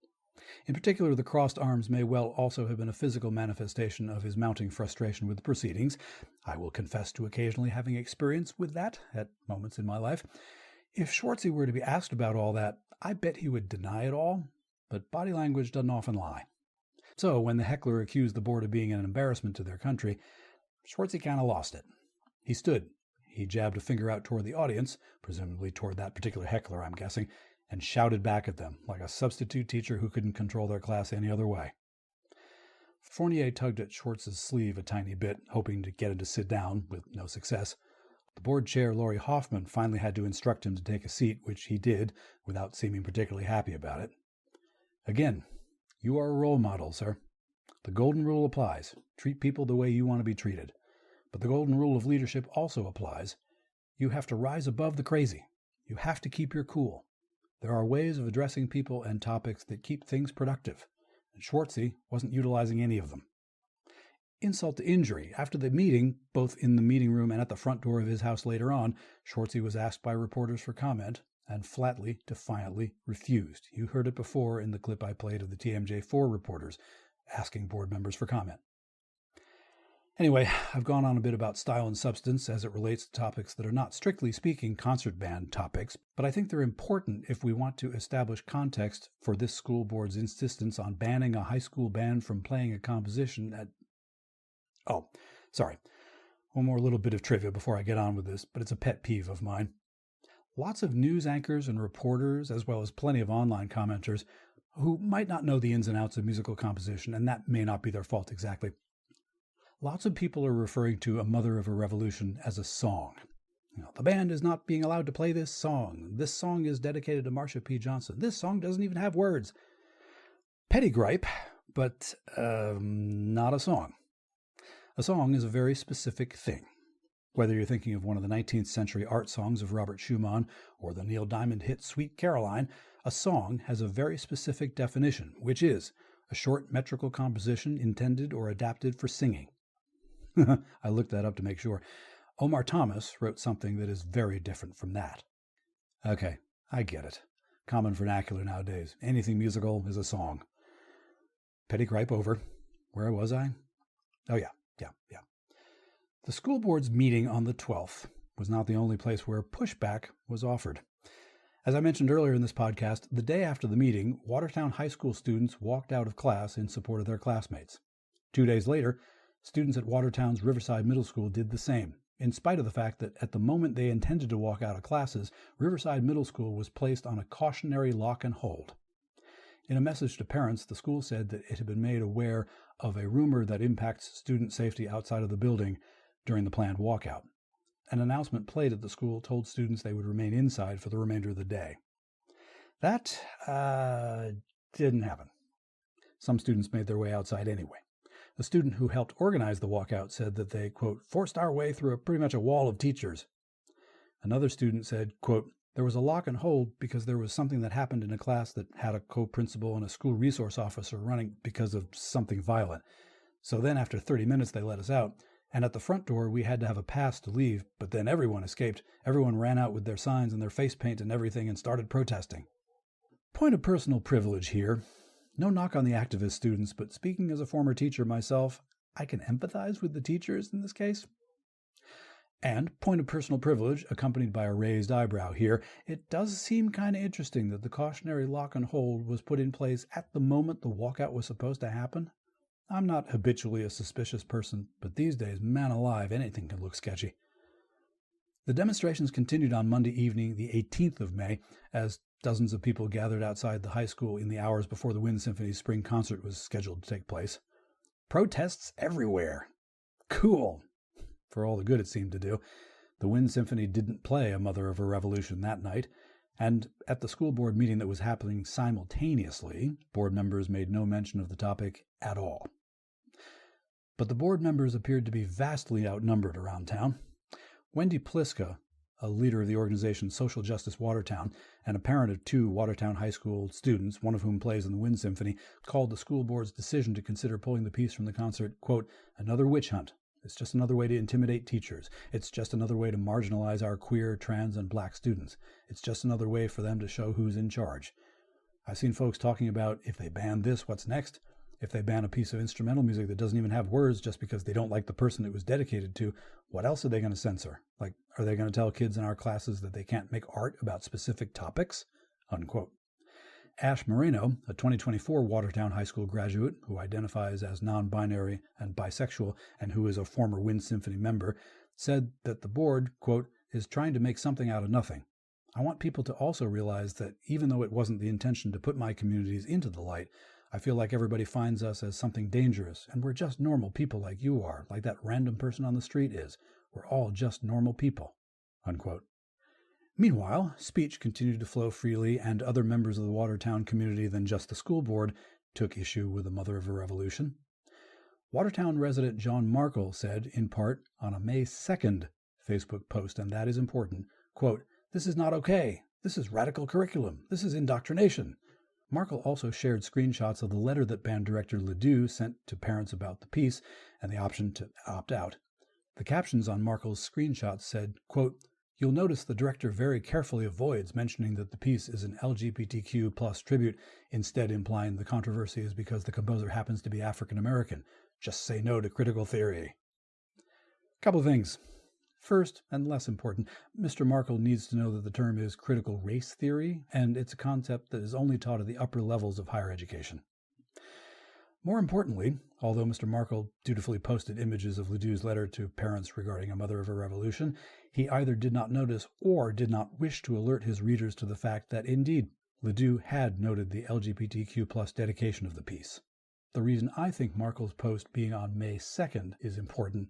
In particular, the crossed arms may well also have been a physical manifestation of his mounting frustration with the proceedings. I will confess to occasionally having experience with that at moments in my life. If Schwartzy were to be asked about all that, I bet he would deny it all, but body language doesn't often lie. So when the heckler accused the board of being an embarrassment to their country, Schwartzy kind of lost it. He stood. He jabbed a finger out toward the audience, presumably toward that particular heckler, I'm guessing, and shouted back at them like a substitute teacher who couldn't control their class any other way. Fournier tugged at Schwartz's sleeve a tiny bit, hoping to get him to sit down, with no success. The board chair, Laurie Hoffman, finally had to instruct him to take a seat, which he did, without seeming particularly happy about it. Again, you are a role model, sir. The golden rule applies. Treat people the way you want to be treated. But the golden rule of leadership also applies. You have to rise above the crazy. You have to keep your cool. There are ways of addressing people and topics that keep things productive, and Schwartzy wasn't utilizing any of them. Insult to injury. After the meeting, both in the meeting room and at the front door of his house later on, Schwartzy was asked by reporters for comment and flatly, defiantly refused. You heard it before in the clip I played of the TMJ4 reporters asking board members for comment. Anyway, I've gone on a bit about style and substance as it relates to topics that are not strictly speaking concert band topics, but I think they're important if we want to establish context for this school board's insistence on banning a high school band from playing a composition at... Oh, sorry. One more little bit of trivia before I get on with this, but it's a pet peeve of mine. Lots of news anchors and reporters, as well as plenty of online commenters, who might not know the ins and outs of musical composition, and that may not be their fault exactly. Lots of people are referring to A Mother of a Revolution as a song. The band is not being allowed to play this song. This song is dedicated to Marsha P. Johnson. This song doesn't even have words. Petty gripe, but not a song. A song is a very specific thing. Whether you're thinking of one of the 19th century art songs of Robert Schumann or the Neil Diamond hit Sweet Caroline, a song has a very specific definition, which is a short metrical composition intended or adapted for singing. I looked that up to make sure. Omar Thomas wrote something that is very different from that. Okay, I get it. Common vernacular nowadays. Anything musical is a song. Petty gripe over. Where was I? Oh yeah. The school board's meeting on the 12th was not the only place where pushback was offered. As I mentioned earlier in this podcast, the day after the meeting, Watertown High School students walked out of class in support of their classmates. 2 days later, students at Watertown's Riverside Middle School did the same, in spite of the fact that at the moment they intended to walk out of classes, Riverside Middle School was placed on a cautionary lock and hold. In a message to parents, the school said that it had been made aware of a rumor that impacts student safety outside of the building during the planned walkout. An announcement played at the school told students they would remain inside for the remainder of the day. That didn't happen. Some students made their way outside anyway. The student who helped organize the walkout said that they, quote, forced our way through pretty much a wall of teachers. Another student said, quote, there was a lock and hold because there was something that happened in a class that had a co-principal and a school resource officer running because of something violent. So then after 30 minutes they let us out, and at the front door we had to have a pass to leave, but then everyone escaped. Everyone ran out with their signs and their face paint and everything and started protesting. Point of personal privilege here. No knock on the activist students, but speaking as a former teacher myself, I can empathize with the teachers in this case. And point of personal privilege, accompanied by a raised eyebrow here, it does seem kind of interesting that the cautionary lock and hold was put in place at the moment the walkout was supposed to happen. I'm not habitually a suspicious person, but these days, man alive, anything can look sketchy. The demonstrations continued on Monday evening, the 18th of May, as dozens of people gathered outside the high school in the hours before the Wind Symphony's spring concert was scheduled to take place. Protests everywhere. Cool. For all the good it seemed to do. The Wind Symphony didn't play A Mother of a Revolution that night, and at the school board meeting that was happening simultaneously, board members made no mention of the topic at all. But the board members appeared to be vastly outnumbered around town. Wendy Pliska, a leader of the organization Social Justice Watertown, and a parent of 2 Watertown High School students, one of whom plays in the Wind Symphony, called the school board's decision to consider pulling the piece from the concert, quote, another witch hunt. It's just another way to intimidate teachers. It's just another way to marginalize our queer, trans, and black students. It's just another way for them to show who's in charge. I've seen folks talking about if they ban this, what's next? If they ban a piece of instrumental music that doesn't even have words just because they don't like the person it was dedicated to, what else are they going to censor? Like, are they going to tell kids in our classes that they can't make art about specific topics? Unquote. Ash Moreno, a 2024 Watertown High School graduate who identifies as non-binary and bisexual and who is a former Wind Symphony member, said that the board, quote, is trying to make something out of nothing. I want people to also realize that even though it wasn't the intention to put my communities into the light, I feel like everybody finds us as something dangerous, and we're just normal people like you are, like that random person on the street is. We're all just normal people, unquote. Meanwhile, speech continued to flow freely, and other members of the Watertown community than just the school board took issue with the mother of a revolution. Watertown resident John Markle said, in part, on a May 2nd Facebook post, and that is important, quote, "This is not okay. This is radical curriculum. This is indoctrination." Markle also shared screenshots of the letter that band director Ledoux sent to parents about the piece and the option to opt out. The captions on Markle's screenshots said, quote, "You'll notice the director very carefully avoids mentioning that the piece is an LGBTQ plus tribute, instead implying the controversy is because the composer happens to be African American. Just say no to critical theory." Couple of things. First, and less important, Mr. Markle needs to know that the term is critical race theory, and it's a concept that is only taught at the upper levels of higher education. More importantly, although Mr. Markle dutifully posted images of Ledoux's letter to parents regarding a mother of a revolution, he either did not notice or did not wish to alert his readers to the fact that, indeed, Ledoux had noted the LGBTQ plus dedication of the piece. The reason I think Markle's post being on May 2nd is important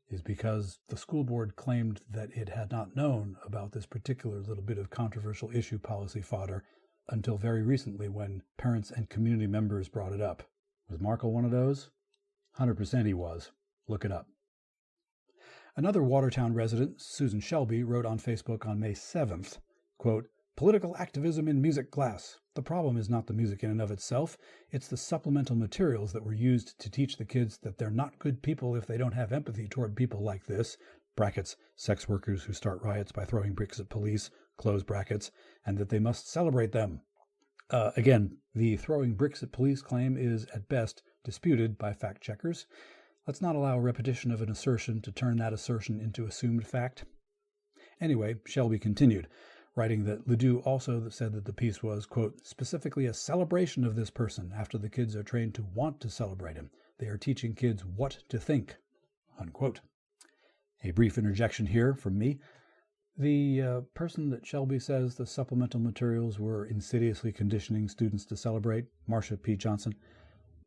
is because the school board claimed that it had not known about this particular little bit of controversial issue policy fodder until very recently when parents and community members brought it up. Was Markle one of those? 100% he was. Look it up. Another Watertown resident, Susan Shelby, wrote on Facebook on May 7th, quote, "Political activism in music class. The problem is not the music in and of itself. It's the supplemental materials that were used to teach the kids that they're not good people if they don't have empathy toward people like this, brackets, sex workers who start riots by throwing bricks at police, close brackets, and that they must celebrate them." Again, the throwing bricks at police claim is, at best, disputed by fact checkers. Let's not allow repetition of an assertion to turn that assertion into assumed fact. Anyway, Shelby continued, writing that Ledoux also said that the piece was, quote, "specifically a celebration of this person after the kids are trained to want to celebrate him. They are teaching kids what to think," unquote. A brief interjection here from me. The person that Shelby says the supplemental materials were insidiously conditioning students to celebrate, Marsha P. Johnson,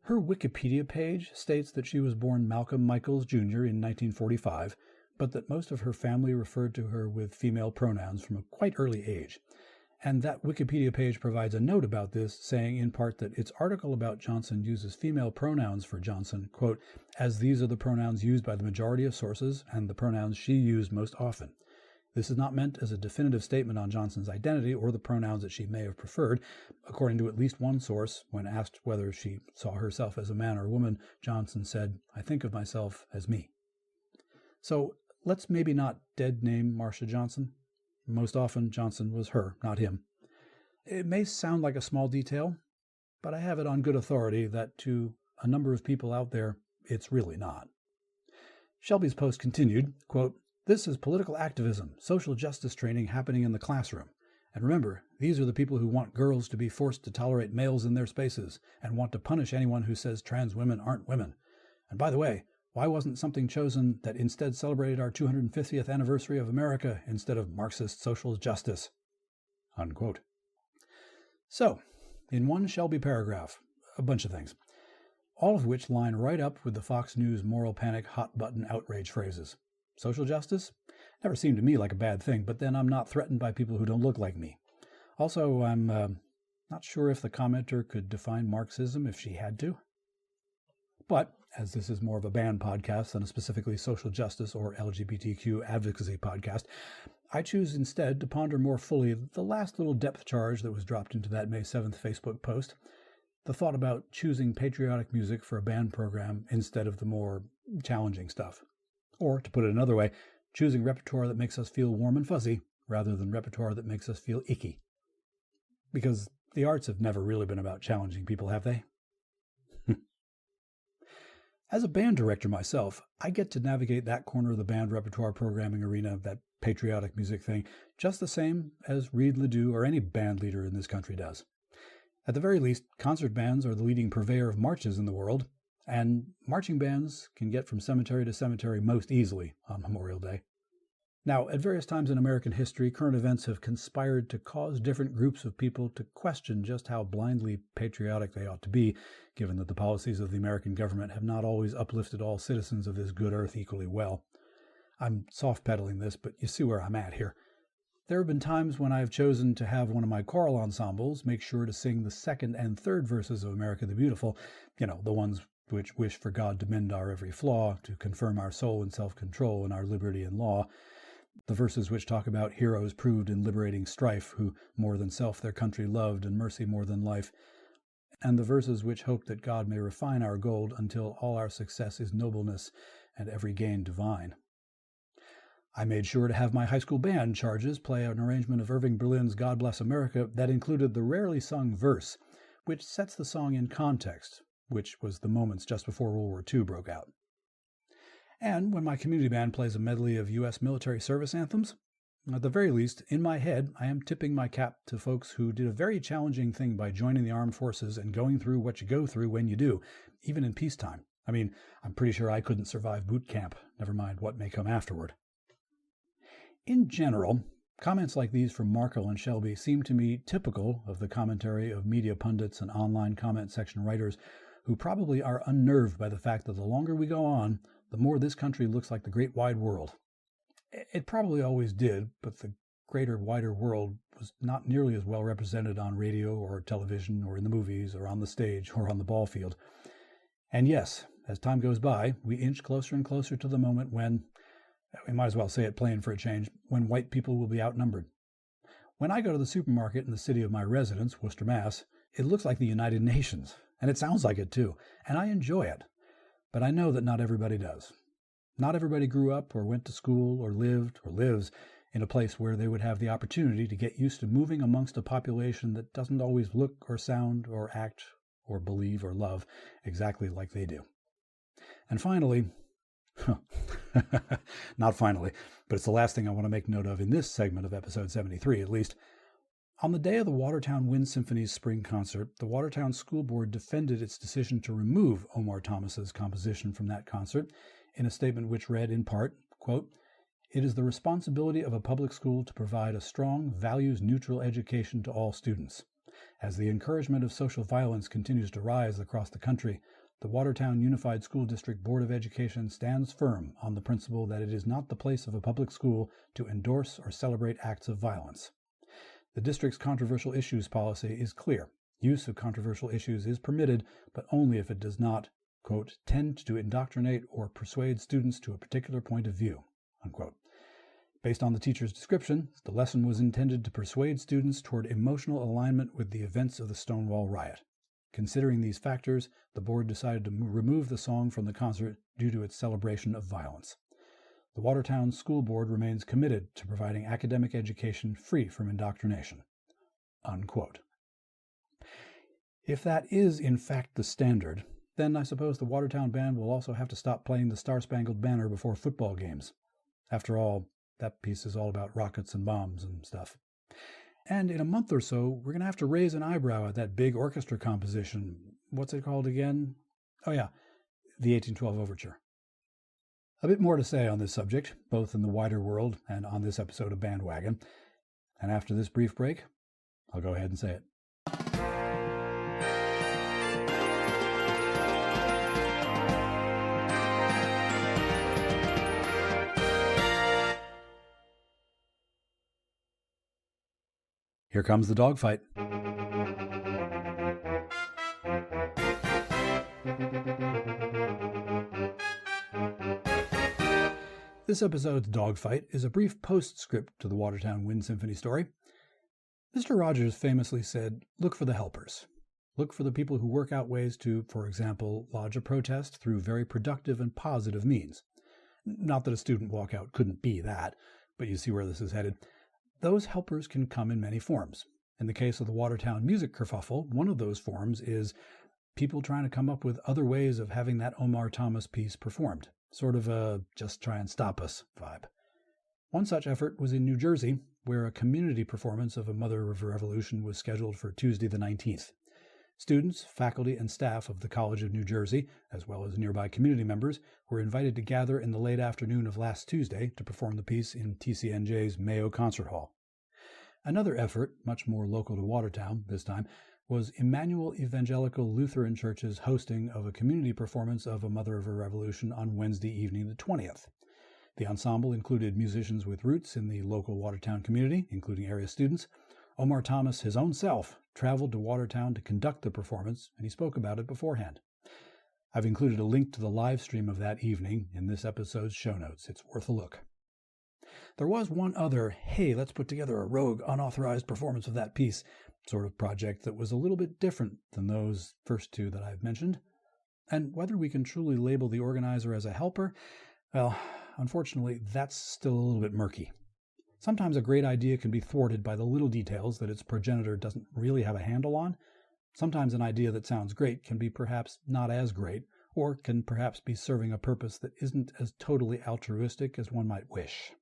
her Wikipedia page states that she was born Malcolm Michaels Jr. in 1945, but that most of her family referred to her with female pronouns from a quite early age. And that Wikipedia page provides a note about this, saying in part that its article about Johnson uses female pronouns for Johnson, quote, "as these are the pronouns used by the majority of sources and the pronouns she used most often. This is not meant as a definitive statement on Johnson's identity or the pronouns that she may have preferred. According to at least one source, when asked whether she saw herself as a man or a woman, Johnson said, 'I think of myself as me.'" So let's maybe not dead name Marsha Johnson. Most often, Johnson was her, not him. It may sound like a small detail, but I have it on good authority that to a number of people out there, it's really not. Shelby's post continued, quote, "This is political activism, social justice training happening in the classroom. And remember, these are the people who want girls to be forced to tolerate males in their spaces and want to punish anyone who says trans women aren't women. And by the way, why wasn't something chosen that instead celebrated our 250th anniversary of America instead of Marxist social justice?" Unquote. So, in one Shelby paragraph, a bunch of things, all of which line right up with the Fox News moral panic hot button outrage phrases. Social justice? Never seemed to me like a bad thing, but then I'm not threatened by people who don't look like me. Also, I'm not sure if the commenter could define Marxism if she had to. But, as this is more of a band podcast than a specifically social justice or LGBTQ advocacy podcast, I choose instead to ponder more fully the last little depth charge that was dropped into that May 7th Facebook post, the thought about choosing patriotic music for a band program instead of the more challenging stuff. Or, to put it another way, choosing repertoire that makes us feel warm and fuzzy rather than repertoire that makes us feel icky. Because The arts have never really been about challenging people, have they? As a band director myself, I get to navigate that corner of the band repertoire programming arena, that patriotic music thing, just the same as Reed Ledoux or any band leader in this country does. At the very least, concert bands are the leading purveyor of marches in the world, and marching bands can get from cemetery to cemetery most easily on Memorial Day. Now, at various times in American history, current events have conspired to cause different groups of people to question just how blindly patriotic they ought to be, given that the policies of the American government have not always uplifted all citizens of this good earth equally well. I'm soft-pedaling this, but you see where I'm at here. There have been times when I have chosen to have one of my choral ensembles make sure to sing the second and third verses of America the Beautiful, the ones which wish for God to mend our every flaw, to confirm our soul in self-control and our liberty in law. The verses which talk about heroes proved in liberating strife, who more than self their country loved and mercy more than life. And the verses which hope that God may refine our gold until all our success is nobleness and every gain divine. I made sure to have my high school band charges play an arrangement of Irving Berlin's God Bless America that included the rarely sung verse, which sets the song in context, which was the moments just before World War II broke out. And when my community band plays a medley of U.S. military service anthems, at the very least, in my head, I am tipping my cap to folks who did a very challenging thing by joining the armed forces and going through what you go through when you do, even in peacetime. I mean, I'm pretty sure I couldn't survive boot camp, never mind what may come afterward. In general, comments like these from Markle and Shelby seem to me typical of the commentary of media pundits and online comment section writers who probably are unnerved by the fact that the longer we go on, the more this country looks like the great wide world. It probably always did, but the greater, wider world was not nearly as well represented on radio or television or in the movies or on the stage or on the ball field. And yes, as time goes by, we inch closer and closer to the moment when, we might as well say it plain for a change, when white people will be outnumbered. When I go to the supermarket in the city of my residence, Worcester, Mass., it looks like the United Nations, and it sounds like it too, and I enjoy it. But I know that not everybody does. Not everybody grew up or went to school or lived or lives in a place where they would have the opportunity to get used to moving amongst a population that doesn't always look or sound or act or believe or love exactly like they do. And finally, not finally, but it's the last thing I want to make note of in this segment of episode 73 at least. On the day of the Watertown Wind Symphony's spring concert, the Watertown School Board defended its decision to remove Omar Thomas's composition from that concert in a statement which read in part, quote, "It is the responsibility of a public school to provide a strong, values-neutral education to all students. As the encouragement of social violence continues to rise across the country, the Watertown Unified School District Board of Education stands firm on the principle that it is not the place of a public school to endorse or celebrate acts of violence. The district's controversial issues policy is clear. Use of controversial issues is permitted, but only if it does not, quote, tend to indoctrinate or persuade students to a particular point of view, unquote. Based on the teacher's description, the lesson was intended to persuade students toward emotional alignment with the events of the Stonewall riot. Considering these factors, the board decided to remove the song from the concert due to its celebration of violence. The Watertown School Board remains committed to providing academic education free from indoctrination." Unquote. If that is in fact the standard, then I suppose the Watertown Band will also have to stop playing the Star-Spangled Banner before football games. After all, that piece is all about rockets and bombs and stuff. And in a month or so, we're going to have to raise an eyebrow at that big orchestra composition. What's it called again? Oh yeah, the 1812 Overture. A bit more to say on this subject, both in the wider world and on this episode of Bandwagon. And after this brief break, I'll go ahead and say it. Here comes the dogfight. This episode's dogfight is a brief postscript to the Watertown Wind Symphony story. Mr. Rogers famously said, "Look for the helpers. Look for the people who work out ways to, for example, lodge a protest through very productive and positive means." Not that a student walkout couldn't be that, but you see where this is headed. Those helpers can come in many forms, In the case of the Watertown music kerfuffle, one of those forms is people trying to come up with other ways of having that Omar Thomas piece performed. Sort of a just try and stop us vibe. One such effort was in New Jersey, where a community performance of A Mother of a Revolution was scheduled for Tuesday the 19th. Students, faculty, and staff of the College of New Jersey, as well as nearby community members, were invited to gather in the late afternoon of last Tuesday to perform the piece in TCNJ's Mayo Concert Hall. Another effort, much more local to Watertown this time, was Emmanuel Evangelical Lutheran Church's hosting of a community performance of A Mother of a Revolution on Wednesday evening the 20th. The ensemble included musicians with roots in the local Watertown community, including area students. Omar Thomas, his own self, traveled to Watertown to conduct the performance, and he spoke about it beforehand. I've included a link to the live stream of that evening in this episode's show notes. It's worth a look. There was one other, hey, let's put together a rogue, unauthorized performance of that piece sort of project that was a little bit different than those first two that I've mentioned. And whether we can truly label the organizer as a helper, well, unfortunately, that's still a little bit murky. Sometimes a great idea can be thwarted by the little details that its progenitor doesn't really have a handle on. Sometimes an idea that sounds great can be perhaps not as great, or can perhaps be serving a purpose that isn't as totally altruistic as one might wish.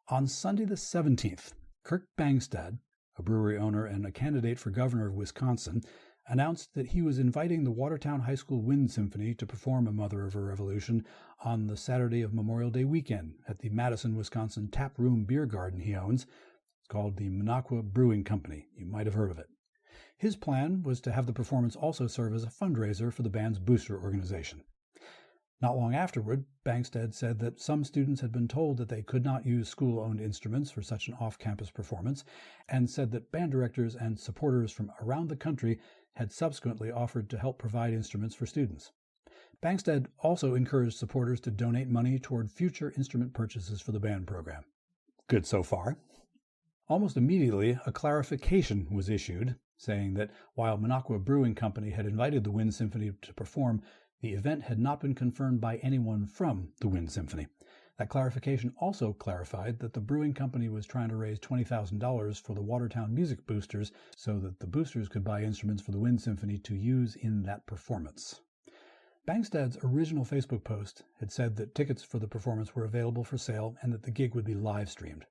On Sunday the 17th, Kirk Bangstad, a brewery owner and a candidate for governor of Wisconsin, announced that he was inviting the Watertown High School Wind Symphony to perform A Mother of a Revolution on the Saturday of Memorial Day weekend at the Madison, Wisconsin Tap Room Beer Garden he owns. It's called the Minocqua Brewing Company. You might have heard of it. His plan was to have the performance also serve as a fundraiser for the band's booster organization. Not long afterward, Bangstad said that some students had been told that they could not use school-owned instruments for such an off-campus performance, and said that band directors and supporters from around the country had subsequently offered to help provide instruments for students. Bangstad also encouraged supporters to donate money toward future instrument purchases for the band program. Good so far. Almost immediately, a clarification was issued, saying that while Minocqua Brewing Company had invited the Wind Symphony to perform, the event had not been confirmed by anyone from the Wind Symphony. That clarification also clarified that the brewing company was trying to raise $20,000 for the Watertown music boosters so that the boosters could buy instruments for the Wind Symphony to use in that performance. Bangstad's original Facebook post had said that tickets for the performance were available for sale and that the gig would be live streamed.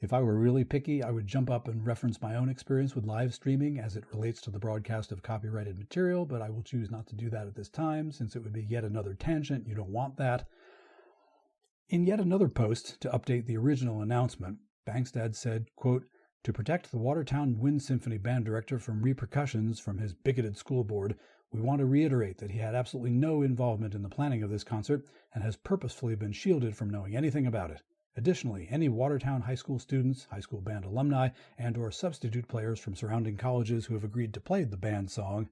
If I were really picky, I would jump up and reference my own experience with live streaming as it relates to the broadcast of copyrighted material, but I will choose not to do that at this time, since it would be yet another tangent. You don't want that. In yet another post to update the original announcement, Bangstad said, quote, "To protect the Watertown Wind Symphony band director from repercussions from his bigoted school board, we want to reiterate that he had absolutely no involvement in the planning of this concert and has purposefully been shielded from knowing anything about it. Additionally, any Watertown High School students, high school band alumni, and or substitute players from surrounding colleges who have agreed to play the band song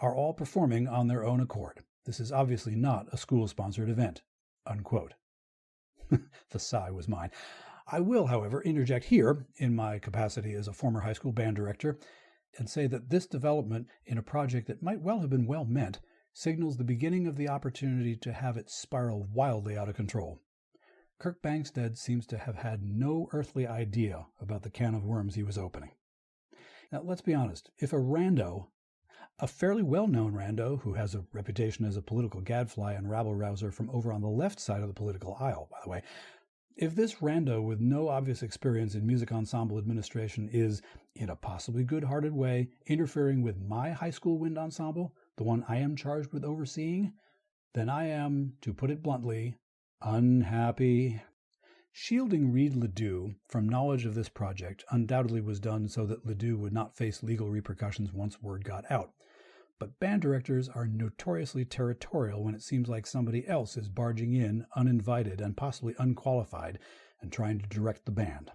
are all performing on their own accord. This is obviously not a school-sponsored event." Unquote. The sigh was mine. I will, however, interject here, in my capacity as a former high school band director, and say that this development in a project that might well have been well meant signals the beginning of the opportunity to have it spiral wildly out of control. Kirk Bangstad seems to have had no earthly idea about the can of worms he was opening. Now, let's be honest. If a rando, a fairly well-known rando who has a reputation as a political gadfly and rabble-rouser from over on the left side of the political aisle, by the way, if this rando with no obvious experience in music ensemble administration is, in a possibly good-hearted way, interfering with my high school wind ensemble, the one I am charged with overseeing, then I am, to put it bluntly, unhappy. Shielding Reed Ledoux from knowledge of this project undoubtedly was done so that Ledoux would not face legal repercussions once word got out. But band directors are notoriously territorial when it seems like somebody else is barging in uninvited and possibly unqualified and trying to direct the band.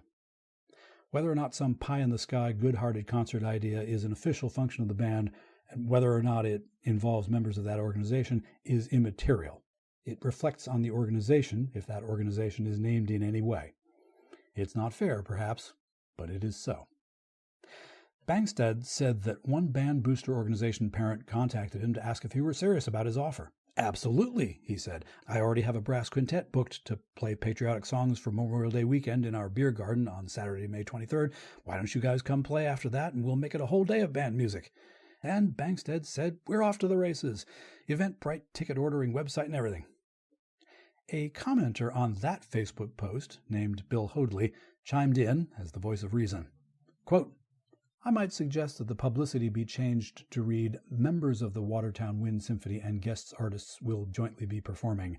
Whether or not some pie-in-the-sky, good-hearted concert idea is an official function of the band, and whether or not it involves members of that organization, is immaterial. It reflects on the organization if that organization is named in any way. It's not fair, perhaps, but it is so. Bangstad said that one band booster organization parent contacted him to ask if he were serious about his offer. Absolutely, he said. I already have a brass quintet booked to play patriotic songs for Memorial Day weekend in our beer garden on Saturday, May 23rd. Why don't you guys come play after that, and we'll make it a whole day of band music? And Bankstead said, we're off to the races. Eventbrite, ticket ordering website, and everything. A commenter on that Facebook post, named Bill Hoadley, chimed in as the voice of reason. Quote, I might suggest that the publicity be changed to read, members of the Watertown Wind Symphony and guest artists will jointly be performing,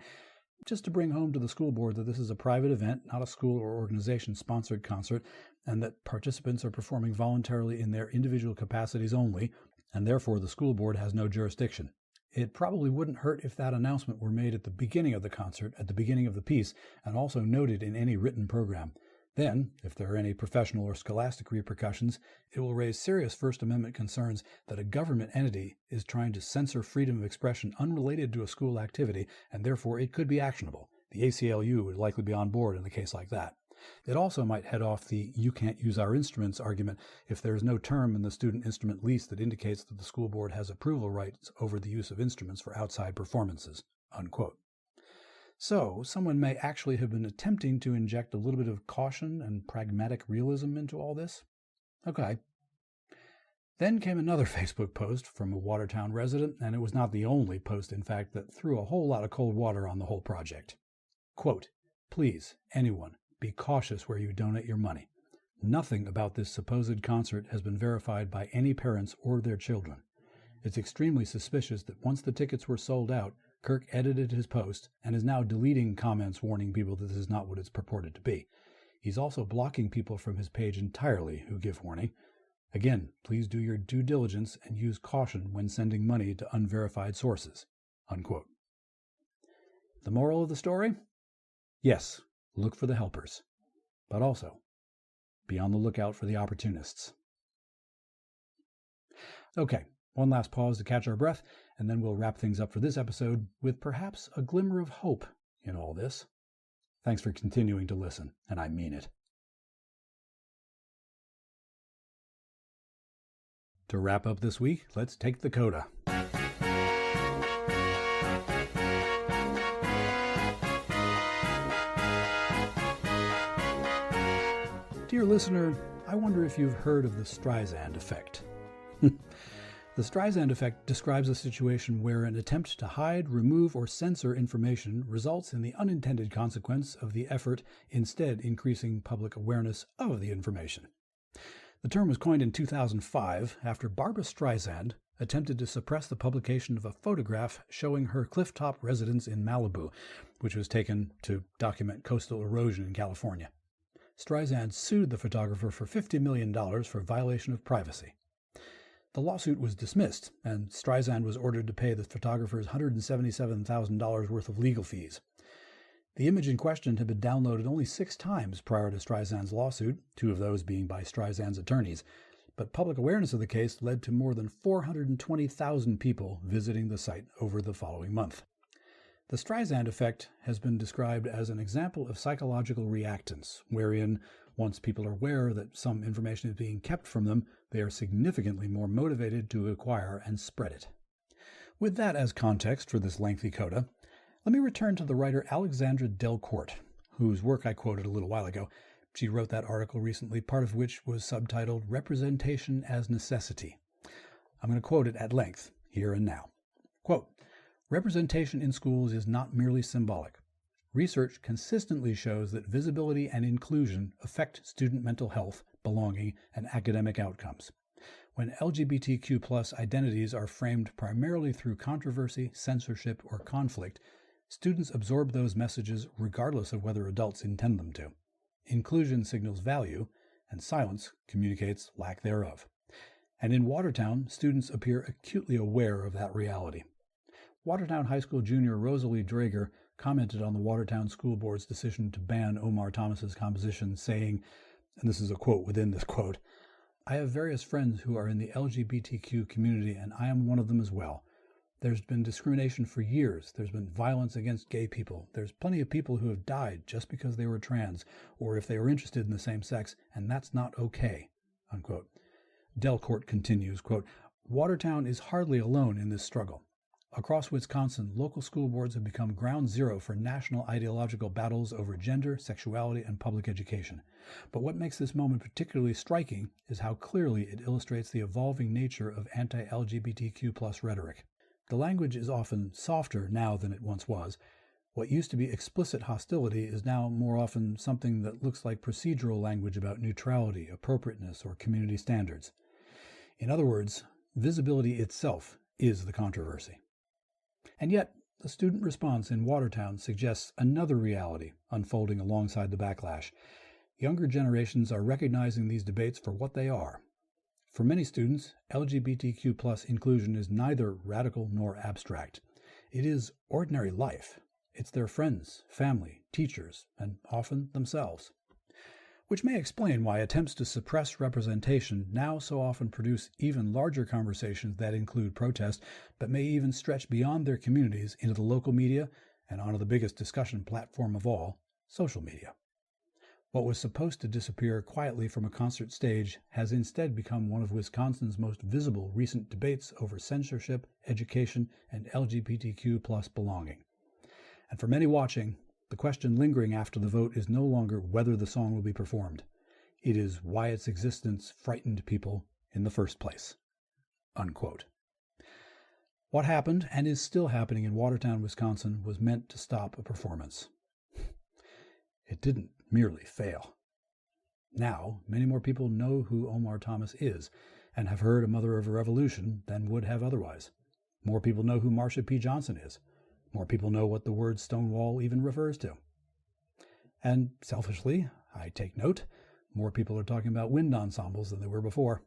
just to bring home to the school board that this is a private event, not a school or organization-sponsored concert, and that participants are performing voluntarily in their individual capacities only, and therefore the school board has no jurisdiction. It probably wouldn't hurt if that announcement were made at the beginning of the concert, at the beginning of the piece, and also noted in any written program. Then, if there are any professional or scholastic repercussions, it will raise serious First Amendment concerns that a government entity is trying to censor freedom of expression unrelated to a school activity, and therefore it could be actionable. The ACLU would likely be on board in a case like that. It also might head off the "you can't use our instruments" argument if there is no term in the student instrument lease that indicates that the school board has approval rights over the use of instruments for outside performances. Unquote. So, someone may actually have been attempting to inject a little bit of caution and pragmatic realism into all this? Okay. Then came another Facebook post from a Watertown resident, and it was not the only post, in fact, that threw a whole lot of cold water on the whole project. Quote, please, anyone, be cautious where you donate your money. Nothing about this supposed concert has been verified by any parents or their children. It's extremely suspicious that once the tickets were sold out, Kirk edited his post and is now deleting comments warning people that this is not what it's purported to be. He's also blocking people from his page entirely who give warning. Again, please do your due diligence and use caution when sending money to unverified sources. Unquote. The moral of the story? Yes, look for the helpers. But also, be on the lookout for the opportunists. Okay, one last pause to catch our breath, and then we'll wrap things up for this episode with perhaps a glimmer of hope in all this. Thanks for continuing to listen, and I mean it. To wrap up this week, let's take the coda. Dear listener, I wonder if you've heard of the Streisand effect. The Streisand effect describes a situation where an attempt to hide, remove, or censor information results in the unintended consequence of the effort instead increasing public awareness of the information. The term was coined in 2005 after Barbra Streisand attempted to suppress the publication of a photograph showing her clifftop residence in Malibu, which was taken to document coastal erosion in California. Streisand sued the photographer for $50 million for violation of privacy. The lawsuit was dismissed, and Streisand was ordered to pay the photographers $177,000 worth of legal fees. The image in question had been downloaded only 6 times prior to Streisand's lawsuit, 2 of those being by Streisand's attorneys, but public awareness of the case led to more than 420,000 people visiting the site over the following month. The Streisand effect has been described as an example of psychological reactance, wherein, once people are aware that some information is being kept from them, they are significantly more motivated to acquire and spread it. With that as context for this lengthy coda, let me return to the writer Alexandra Delcourt, whose work I quoted a little while ago. She wrote that article recently, part of which was subtitled Representation as Necessity. I'm going to quote it at length, here and now. Quote, representation in schools is not merely symbolic. Research consistently shows that visibility and inclusion affect student mental health, belonging, and academic outcomes. When LGBTQ+ identities are framed primarily through controversy, censorship, or conflict, students absorb those messages regardless of whether adults intend them to. Inclusion signals value, and silence communicates lack thereof. And in Watertown, students appear acutely aware of that reality. Watertown High School junior Rosalie Drager commented on the Watertown School Board's decision to ban Omar Thomas's composition, saying, and this is a quote within this quote, I have various friends who are in the LGBTQ community, and I am one of them as well. There's been discrimination for years. There's been violence against gay people. There's plenty of people who have died just because they were trans, or if they were interested in the same sex, and that's not okay, unquote. Delcourt continues, quote, Watertown is hardly alone in this struggle. Across Wisconsin, local school boards have become ground zero for national ideological battles over gender, sexuality, and public education. But what makes this moment particularly striking is how clearly it illustrates the evolving nature of anti-LGBTQ+ rhetoric. The language is often softer now than it once was. What used to be explicit hostility is now more often something that looks like procedural language about neutrality, appropriateness, or community standards. In other words, visibility itself is the controversy. And yet, the student response in Watertown suggests another reality unfolding alongside the backlash. Younger generations are recognizing these debates for what they are. For many students, LGBTQ+ inclusion is neither radical nor abstract. It is ordinary life. It's their friends, family, teachers, and often themselves. Which may explain why attempts to suppress representation now so often produce even larger conversations that include protest, but may even stretch beyond their communities into the local media and onto the biggest discussion platform of all, social media. What was supposed to disappear quietly from a concert stage has instead become one of Wisconsin's most visible recent debates over censorship, education, and LGBTQ+ belonging. And for many watching, the question lingering after the vote is no longer whether the song will be performed. It is why its existence frightened people in the first place." Unquote. What happened, and is still happening in Watertown, Wisconsin, was meant to stop a performance. It didn't merely fail. Now, many more people know who Omar Thomas is, and have heard A Mother of a Revolution than would have otherwise. More people know who Marsha P. Johnson is. More people know what the word Stonewall even refers to. And selfishly, I take note, more people are talking about wind ensembles than they were before.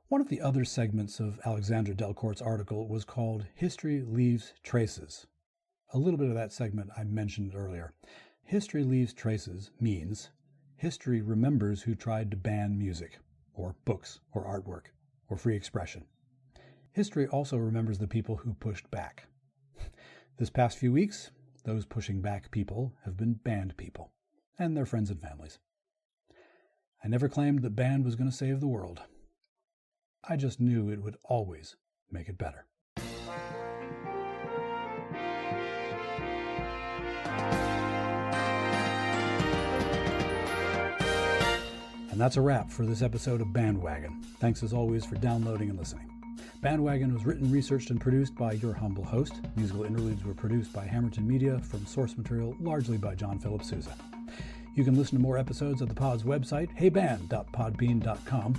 One of the other segments of Alexandra Delcourt's article was called History Leaves Traces. A little bit of that segment I mentioned earlier. History Leaves Traces means history remembers who tried to ban music, or books, or artwork, or free expression. History also remembers the people who pushed back. This past few weeks, those pushing back people have been band people, and their friends and families. I never claimed that band was going to save the world. I just knew it would always make it better. And that's a wrap for this episode of Bandwagon. Thanks as always for downloading and listening. Bandwagon was written, researched, and produced by your humble host. Musical interludes were produced by Hammerton Media from source material largely by John Philip Sousa. You can listen to more episodes at the pod's website, heyband.podbean.com.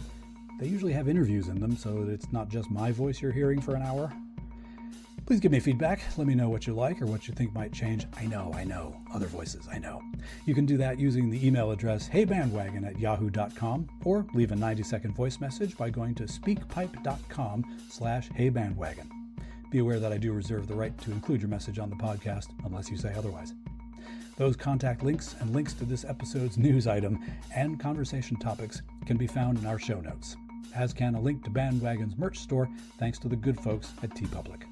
They usually have interviews in them, so that it's not just my voice you're hearing for an hour. Please give me feedback. Let me know what you like or what you think might change. I know. Other voices, I know. You can do that using the email address heybandwagon@yahoo.com or leave a 90-second voice message by going to speakpipe.com/heybandwagon. Be aware that I do reserve the right to include your message on the podcast unless you say otherwise. Those contact links and links to this episode's news item and conversation topics can be found in our show notes, as can a link to Bandwagon's merch store thanks to the good folks at TeePublic.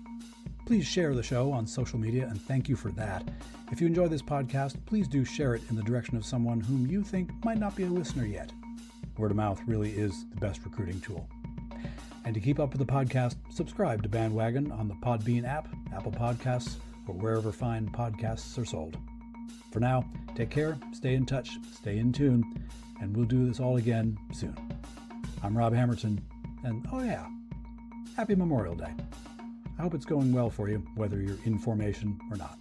Please share the show on social media, and thank you for that. If you enjoy this podcast, please do share it in the direction of someone whom you think might not be a listener yet. Word of mouth really is the best recruiting tool. And to keep up with the podcast, subscribe to Bandwagon on the Podbean app, Apple Podcasts, or wherever fine podcasts are sold. For now, take care, stay in touch, stay in tune, and we'll do this all again soon. I'm Rob Hammerton, and oh yeah, happy Memorial Day. I hope it's going well for you, whether you're in formation or not.